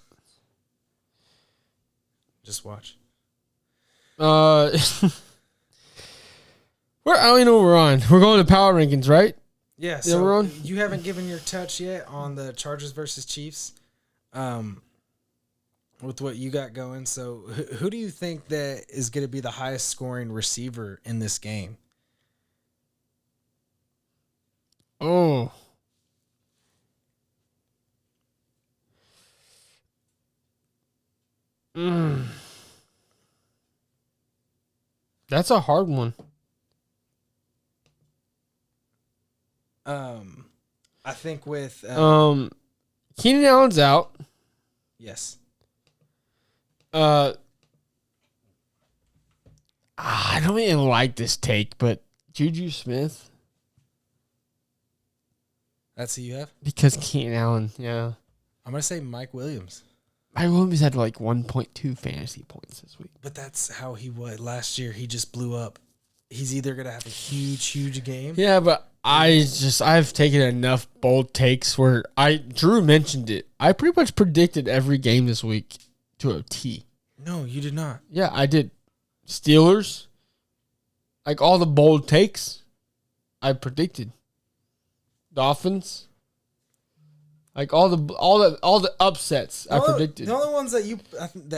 Just watch. I don't even know what we're on. We're going to power rankings, right? Yeah, Yeah, we're on. You haven't given your touch yet on the Chargers versus Chiefs, with what you got going. So, who do you think that is going to be the highest scoring receiver in this game? Oh. That's a hard one. I think with Keenan Allen's out. yes, I don't even like this take, but Juju Smith that's who you have. because Keenan Allen. Yeah, I'm gonna say Mike Williams, Mike Williams had like 1.2 fantasy points this week. but that's how he was last year. He just blew up. He's either gonna have a huge game. Yeah, but I've taken enough bold takes where Drew mentioned it. I pretty much predicted every game this week to a T. No, you did not. Yeah, I did. Steelers, like all the bold takes, I predicted. Dolphins, like all the upsets, I predicted. The only ones that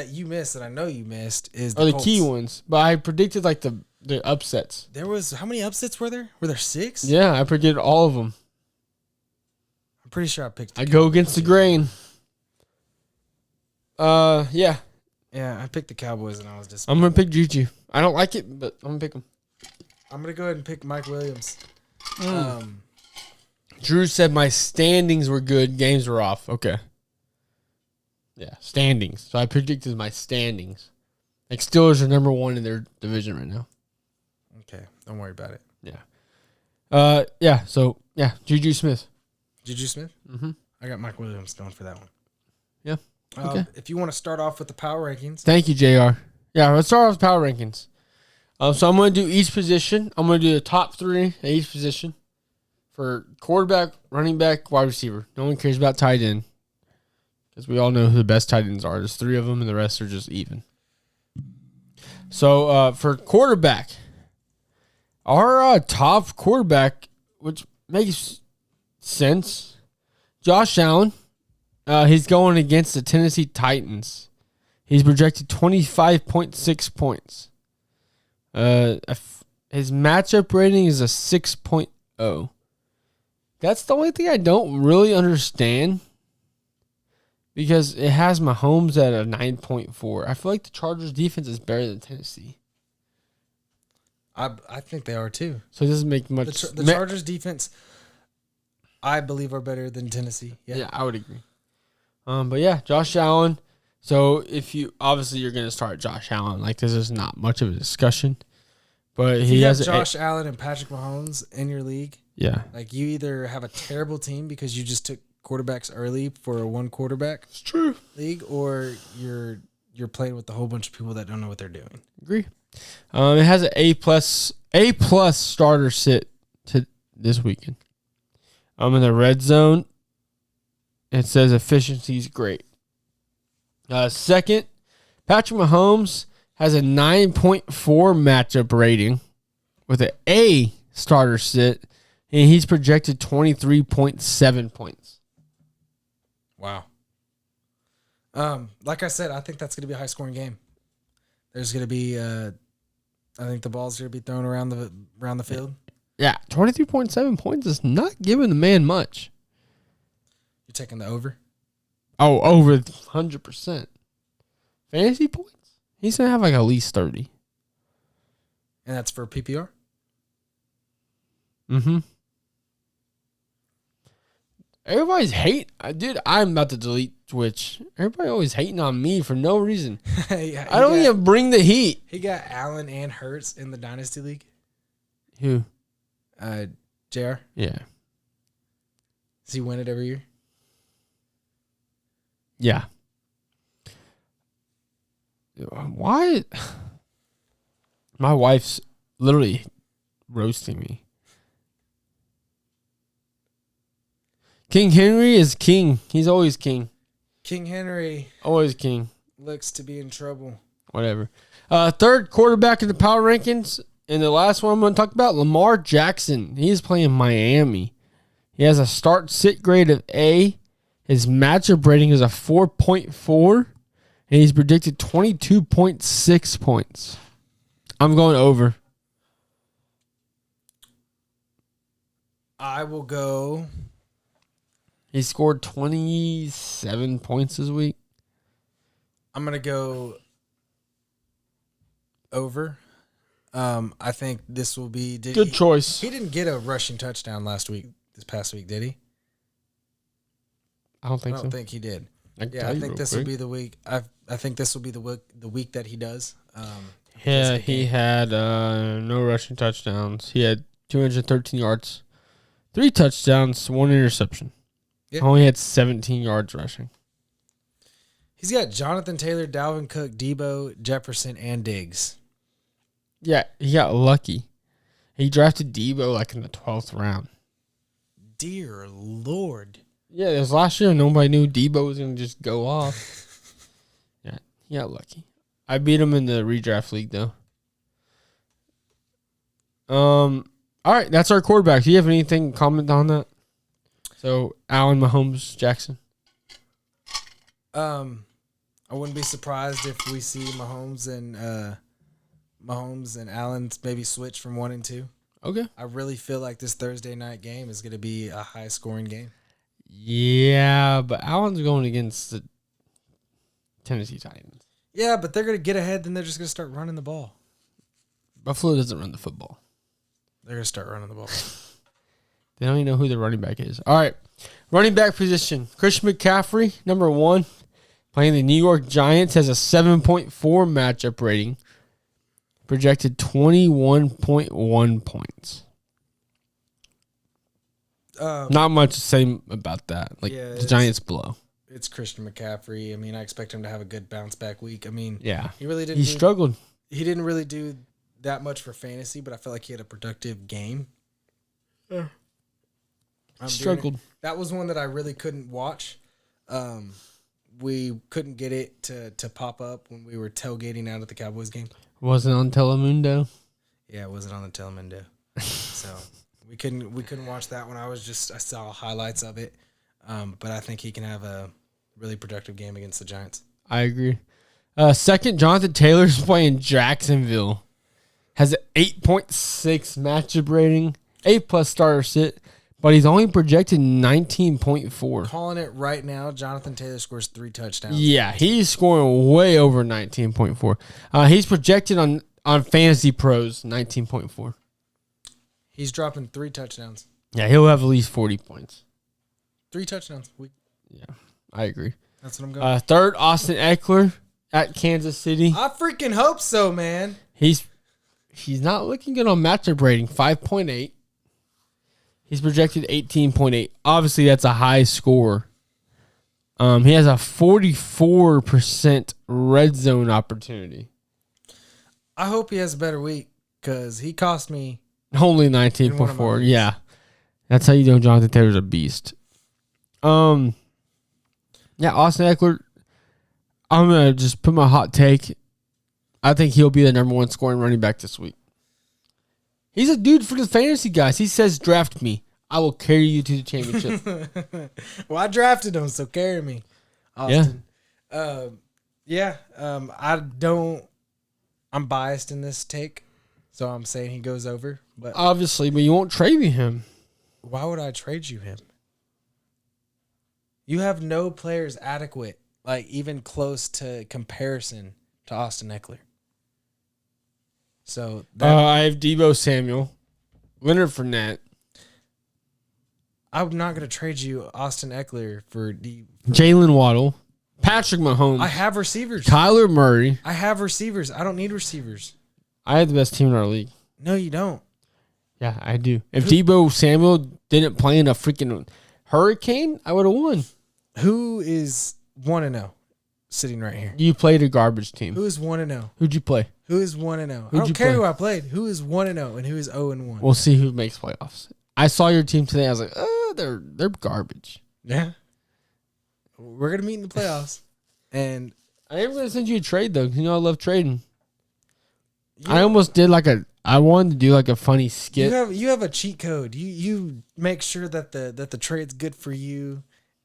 you missed, that I know you missed, is Are the Colts. key ones, but I predicted like the upsets. There was how many upsets were there? Were there 6? Yeah, I predicted all of them. I'm pretty sure I picked. I go against the grain. Yeah, Yeah, I picked the Cowboys, and I was just. I'm gonna pick Juju. I don't like it, but I'm gonna pick him. I'm gonna go ahead and pick Mike Williams. Drew said my standings were good, games were off. Okay. Yeah, standings. So I predicted my standings. Like, Steelers are number 1 in their division right now. Okay, don't worry about it. Yeah. So, Juju Smith. Juju Smith? Mm-hmm. I got Mike Williams going for that one. Yeah. Okay. If you want to start off with the power rankings. Thank you, JR. Yeah, let's start off with power rankings. So I'm going to do each position. I'm going to do the top 3 at each position for quarterback, running back, wide receiver. No one cares about tight end because we all know who the best tight ends are. There's 3 of them, and the rest are just even. So for quarterback, our top quarterback, which makes sense, Josh Allen. He's going against the Tennessee Titans. He's projected 25.6 points. His matchup rating is a 6.0. That's the only thing I don't really understand because it has Mahomes at a 9.4. I feel like the Chargers defense is better than Tennessee. I think they are too. So it doesn't make much. The Chargers defense, I believe, are better than Tennessee. Yeah, I would agree. But yeah, Josh Allen. So if you you're going to start Josh Allen. Like, this is not much of a discussion. But he has Josh Allen and Patrick Mahomes in your league. Yeah. Like, you either have a terrible team because you just took quarterbacks early for a 1 quarterback. It's true. League, or you're playing with a whole bunch of people that don't know what they're doing. Agree. It has an A plus starter sit to this weekend. In the red zone, it says efficiency is great. Second, Patrick Mahomes has a 9.4 matchup rating with an A starter sit, and he's projected 23.7 points. Wow. Like I said, I think that's going to be a high-scoring game. There's going to be, I think the ball's going to be thrown around the field. Yeah, 23.7 points is not giving the man much. You're taking the over? Oh, over 100%. Fantasy points? He's going to have like at least 30. And that's for PPR? Mm-hmm. Everybody's dude, I'm about to delete Twitch. Everybody always hating on me for no reason. Yeah, I don't even bring the heat. He got Allen and Hurts in the Dynasty League. Who? JR? Yeah. Does he win it every year? Yeah. Why? My wife's literally roasting me. King Henry is king. He's always king. King Henry. Always king. Looks to be in trouble. Whatever. Third quarterback in the power rankings. And the last one I'm going to talk about, Lamar Jackson. He's playing Miami. He has a start-sit grade of A. His matchup rating is a 4.4. And he's predicted 22.6 points. I'm going over. I will go. He scored 27 points this week. I'm going to go over. I think this will be... Good choice. He didn't get a rushing touchdown this past week, did he? I don't think so. I don't think he did. I think this will be the week. I think this will be the week that he does. Yeah, he had no rushing touchdowns. He had 213 yards, 3 touchdowns, 1 interception. Yeah. Only had 17 yards rushing. He's got Jonathan Taylor, Dalvin Cook, Debo, Jefferson, and Diggs. Yeah, he got lucky. He drafted Debo like in the 12th round. Dear Lord. Yeah, it was last year. Nobody knew Debo was going to just go off. Yeah, he got lucky. I beat him in the redraft league, though. All right, that's our quarterback. Do you have anything to comment on that? So, Allen, Mahomes, Jackson. I wouldn't be surprised if we see Mahomes and Allen maybe switch from 1 and 2. Okay. I really feel like this Thursday night game is going to be a high-scoring game. Yeah, but Allen's going against the Tennessee Titans. Yeah, but they're going to get ahead, then they're just going to start running the ball. Buffalo doesn't run the football. They're going to start running the ball. They don't even know who their running back is. All right, running back position. Christian McCaffrey, number 1. playing the New York Giants, has a 7.4 matchup rating, projected 21.1 points. Not much to say about that. Like, the Giants blow. It's Christian McCaffrey. I mean, I expect him to have a good bounce back week. I mean, Yeah. he really didn't. He struggled. He didn't really do that much for fantasy, but I felt like he had a productive game. Yeah. Struggled. That was one that I really couldn't watch. We couldn't get it to pop up when we were tailgating out at the Cowboys game. Wasn't on Telemundo. Yeah, it wasn't on the Telemundo. So we couldn't watch that one. I saw highlights of it. But I think he can have a really productive game against the Giants. I agree. Second, Jonathan Taylor's playing Jacksonville. Has an 8.6 matchup rating, 8+ starter sit, but he's only projected 19.4. Calling it right now, Jonathan Taylor scores 3 touchdowns. Yeah, he's scoring way over 19.4. He's projected on Fantasy Pros 19.4. He's dropping 3 touchdowns. Yeah, he'll have at least 40 points. 3 touchdowns. Yeah, I agree. That's what I'm going. Third, Austin Eckler at Kansas City. I freaking hope so, man. He's not looking good on matchup rating, 5.8. He's projected 18.8. Obviously, that's a high score. He has a 44% red zone opportunity. I hope he has a better week because he cost me only 19.4. Yeah, that's how you know Jonathan Taylor's a beast. Yeah, Austin Eckler. I'm gonna just put my hot take. I think he'll be the number 1 scoring running back this week. He's a dude for the fantasy guys. He says, draft me. I will carry you to the championship. Well, I drafted him, so carry me, Austin. Yeah. I'm biased in this take, so I'm saying he goes over. But obviously, but you won't trade me him. Why would I trade you him? You have no players adequate, like even close to comparison to Austin Eckler. So I have Deebo Samuel, Leonard Fournette. I'm not going to trade you Austin Eckler for Jalen Waddle, Patrick Mahomes. I have receivers. Kyler Murray. I have receivers. I don't need receivers. I have the best team in our league. No, you don't. Yeah, I do. If Deebo Samuel didn't play in a freaking hurricane, I would have won. Who is 1-0 sitting right here? You played a garbage team. Who is 1-0? Who'd you play? Who is 1-0? I don't care who I played. Who is 1-0 and who is 0-1? We'll see who makes playoffs. I saw your team today. I was like, oh, they're garbage. Yeah. We're going to meet in the playoffs. And I am going to send you a trade, though. You know I love trading. I almost did I wanted to do like a funny skit. You have a cheat code. You make sure that the trade's good for you.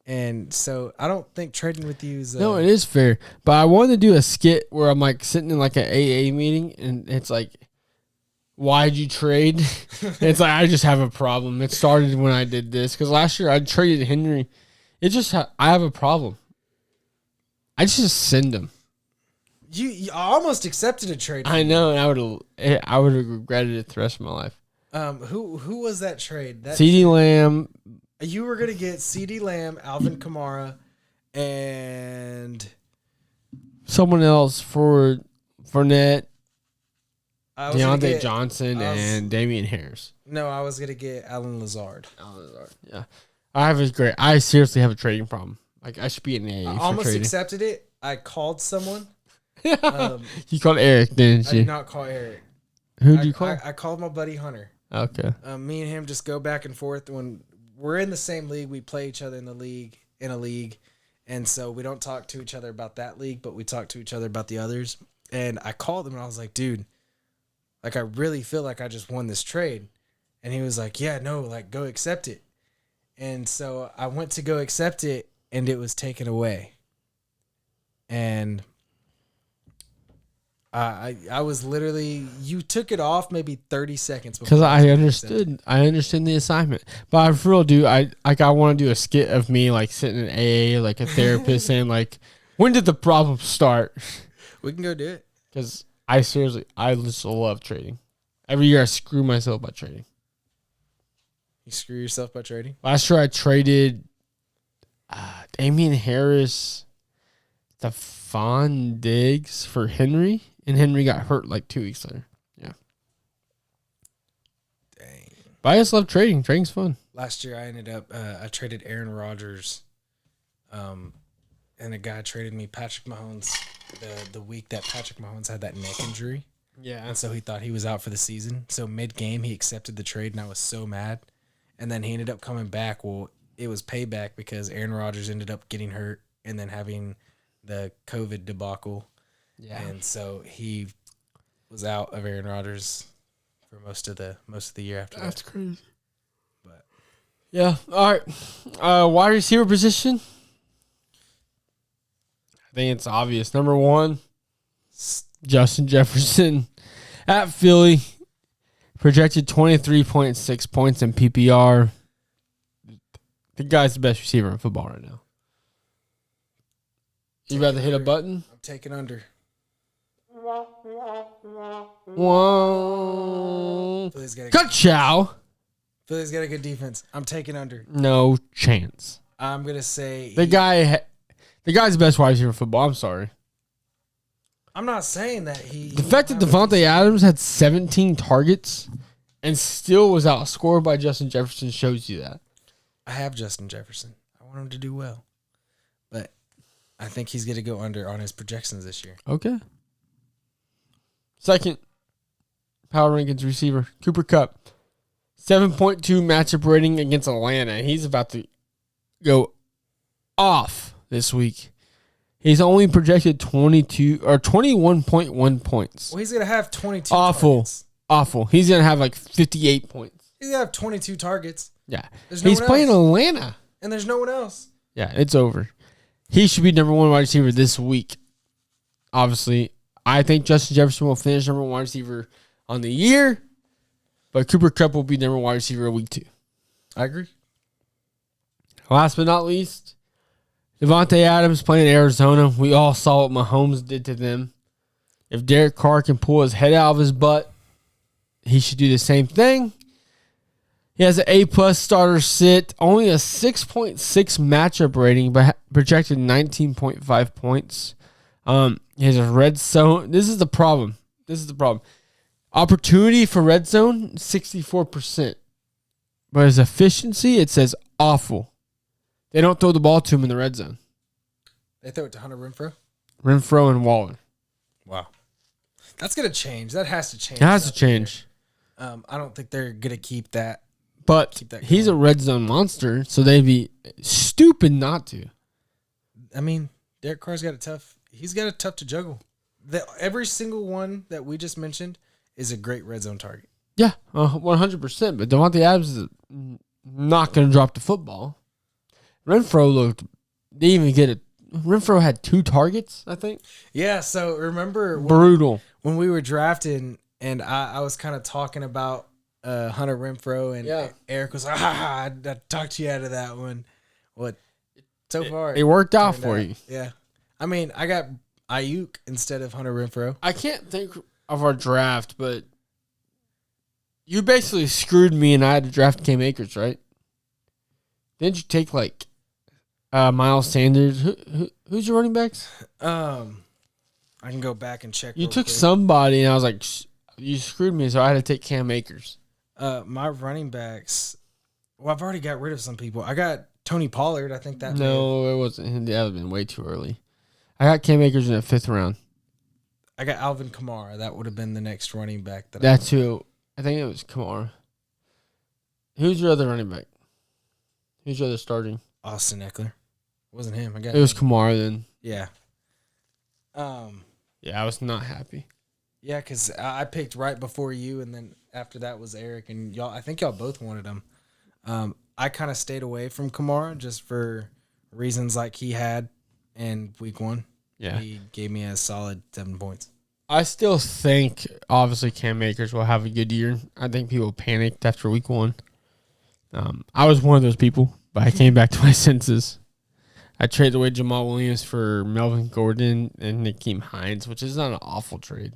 And so I don't think trading with you is... No, it is fair. But I wanted to do a skit where I'm like sitting in like an AA meeting and it's like, why'd you trade? It's like, I just have a problem. It started when I did this. Because last year I traded Henry. It just, I have a problem. I just send him. You almost accepted a trade. I know, and I would have regretted it the rest of my life. Who was that trade? CeeDee Lamb. You were gonna get CeeDee Lamb, Alvin Kamara, and someone else for Fournette, Deontay Johnson, and Damian Harris. No, I was gonna get Allen Lazard. Yeah. I seriously have a trading problem. Like, I should be in AA. I almost accepted it. I called someone. You called Eric, didn't you? I did not call Eric. Who'd you call? I called my buddy Hunter. Okay. Me and him just go back and forth. When we're in the same league, we play each other in a league, and so we don't talk to each other about that league, but we talk to each other about the others. And I called him and I was like, dude, like, I really feel like I just won this trade. And he was like, yeah, no, like, go accept it. And so I went to go accept it, and it was taken away. And I was literally, you took it off maybe 30 seconds because I understood. I understand the assignment, but I for real do. I want to do a skit of me like sitting in AA, like a therapist, saying like, when did the problem start? We can go do it because I just love trading. Every year I screw myself by trading. You screw yourself by trading? Last year I traded Damian Harris, Stephon Diggs for Henry, and Henry got hurt like 2 weeks later. Yeah. Dang. But I just love trading. Trading's fun. Last year, I ended up I traded Aaron Rodgers, and a guy traded me Patrick Mahomes the week that Patrick Mahomes had that neck injury. Yeah. And so he thought he was out for the season. So mid-game, he accepted the trade, and I was so mad. And then he ended up coming back. Well, it was payback because Aaron Rodgers ended up getting hurt and then having the COVID debacle. Yeah. And so he was out of Aaron Rodgers for most of the year after that. That's crazy. But yeah. All right. Wide receiver position. I think it's obvious. Number 1, Justin Jefferson at Philly. Projected 23.6 points in PPR. The guy's the best receiver in football right now. You about to hit a button? I'm taking under. Whoa. Philly's got Ka-chow. a good defense. I'm taking under. No chance. I'm going to say The guy's the best wide receiver in football. I'm sorry. I'm not saying that he... The fact that Devontae Adams had 17 targets and still was outscored by Justin Jefferson shows you that. I have Justin Jefferson. I want him to do well. But I think he's going to go under on his projections this year. Okay. Second, power rankings receiver, Cooper Kupp. 7.2 matchup rating against Atlanta. He's about to go off this week. He's only projected 22 or 21.1 points. Well, he's going to have 22 Awful. targets. Awful. He's going to have like 58 points. He's going to have 22 targets. Yeah. There's no He's one playing else. Atlanta. And there's no one else. Yeah, it's over. He should be number 1 wide receiver this week. Obviously, I think Justin Jefferson will finish number 1 wide receiver on the year, but Cooper Kupp will be number 1 wide receiver week 2. I agree. Last but not least, Devontae Adams playing Arizona. We all saw what Mahomes did to them. If Derek Carr can pull his head out of his butt, he should do the same thing. He has an A-plus starter sit, only a 6.6 matchup rating, but projected 19.5 points. He has a red zone. This is the problem. Opportunity for red zone, 64%. But his efficiency, it says awful. They don't throw the ball to him in the red zone. They throw it to Hunter Renfrow? Renfrow and Waller. Wow. That's going to change. That has to change. It has to change. I don't think they're going to keep that. But Keep that he's a going. red zone monster, so they'd be stupid not to. I mean, Derek Carr's got it tough. He's got it tough to juggle. Every single one that we just mentioned is a great red zone target. Yeah, 100%. But Devontae Adams is not going to drop the football. Renfrow didn't even get it. Renfrow had 2 targets, I think. Yeah, so remember Brutal. when we were drafting and I was kind of talking about Hunter Renfrow and Yeah. Eric was like, I talked you out of that one. What? So far, It worked out turned for out. you. Yeah. I mean, I got Ayuk instead of Hunter Renfrow. I can't think of our draft, but you basically screwed me and I had to draft Cam Akers, right? Didn't you take like Miles Sanders? Who's your running backs? I can go back and check. You real took quick. somebody and I was like, you screwed me, so I had to take Cam Akers. My running backs. Well, I've already got rid of some people. I got Tony Pollard. I think that. No, it wasn't him. That would have been way too early. I got Cam Akers in the 5th round. I got Alvin Kamara. That would have been the next running back. That's who. I think it was Kamara. Who's your other running back? Who's your other starting? Austin Eckler. Wasn't him. I got. It was him. Kamara then. Yeah. Yeah, I was not happy. Yeah, because I picked right before you, and then after that was Eric, and y'all. I think y'all both wanted him. I kind of stayed away from Kamara just for reasons like he had in week 1. Yeah. He gave me a solid 7 points. I still think, obviously, Cam Akers will have a good year. I think people panicked after week 1. I was one of those people, but I came back to my senses. I traded away Jamal Williams for Melvin Gordon and Nakeem Hines, which is not an awful trade.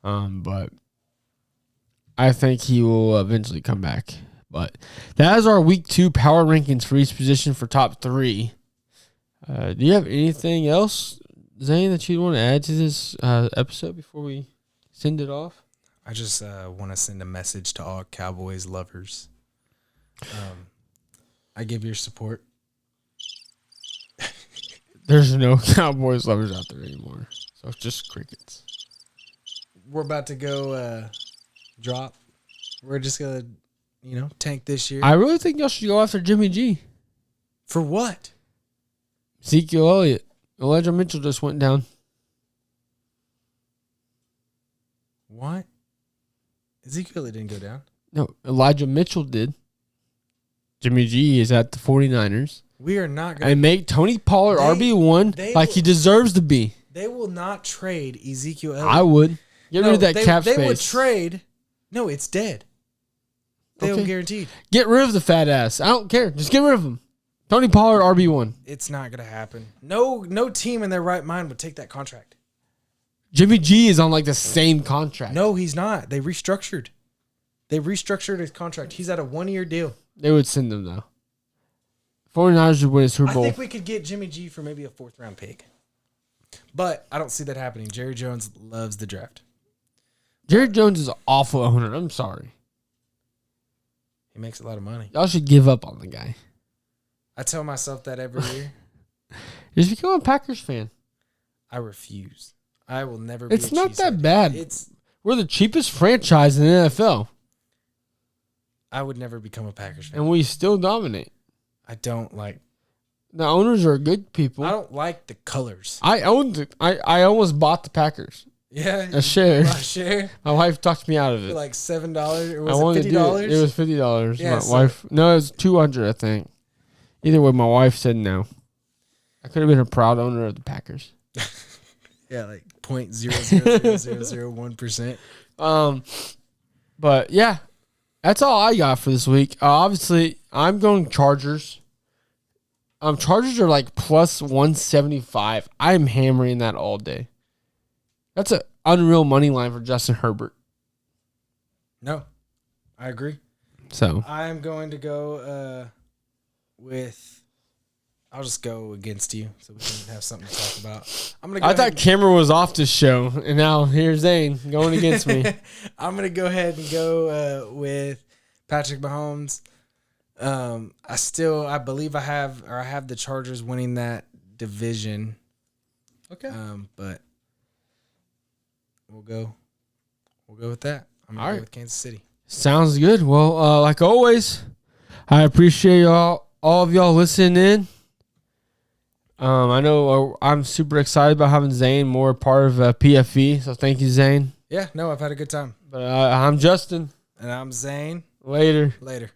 But I think he will eventually come back. But that is our week 2 power rankings for each position for top 3. Do you have anything else Zane, that you'd want to add to this episode before we send it off? I just want to send a message to all Cowboys lovers. I give your support. There's no Cowboys lovers out there anymore. So it's just crickets. We're about to go drop. We're just going to, tank this year. I really think y'all should go after Jimmy G. For what? Ezekiel Elliott. Elijah Mitchell just went down. What? Ezekiel didn't go down. No, Elijah Mitchell did. Jimmy G is at the 49ers. We are not going to... And make Tony Pollard RB1 like he deserves to be. They will not trade Ezekiel Elliott. I would. Get rid of that cap space. They would trade... No, it's dead. They'll guaranteed. Get rid of the fat ass. I don't care. Just get rid of him. Tony Pollard, RB1. It's not going to happen. No team in their right mind would take that contract. Jimmy G is on like the same contract. No, he's not. They restructured. His contract. He's at a 1-year deal. They would send him, though. 49ers would win a Super Bowl. I think we could get Jimmy G for maybe a 4th-round pick. But I don't see that happening. Jerry Jones loves the draft. Jerry Jones is an awful owner. I'm sorry. He makes a lot of money. Y'all should give up on the guy. I tell myself that every year. Just become a Packers fan. I refuse. I will never be It's not that bad. We're the cheapest franchise in the NFL. I would never become a Packers fan. And we still dominate. I don't like... The owners are good people. I don't like the colors. I owned it. I almost bought the Packers. Yeah. A share. A share? My wife talked me out of it. For like $7? Or was it $50? It was $50. Yeah, wife... No, it was $200, I think. Either way, my wife said no. I could have been a proud owner of the Packers. Yeah, like 0.00001%. But yeah, that's all I got for this week. Obviously, I'm going Chargers. Chargers are like plus 175. I'm hammering that all day. That's an unreal money line for Justin Herbert. No, I agree. So I'm going to go I'll just go against you so we can have something to talk about. I thought Cameron was off the show, and now here's Zane going against me. I'm going to go ahead and go with Patrick Mahomes. I believe I have the Chargers winning that division. Okay. But we'll go with that. I'm going to go with Kansas City. Sounds good. Well, like always, I appreciate all of y'all listening in. I know I'm super excited about having Zane more part of PFE, so thank you, Zane. Yeah, no, I've had a good time. But I'm Justin. And I'm Zane. Later. Later.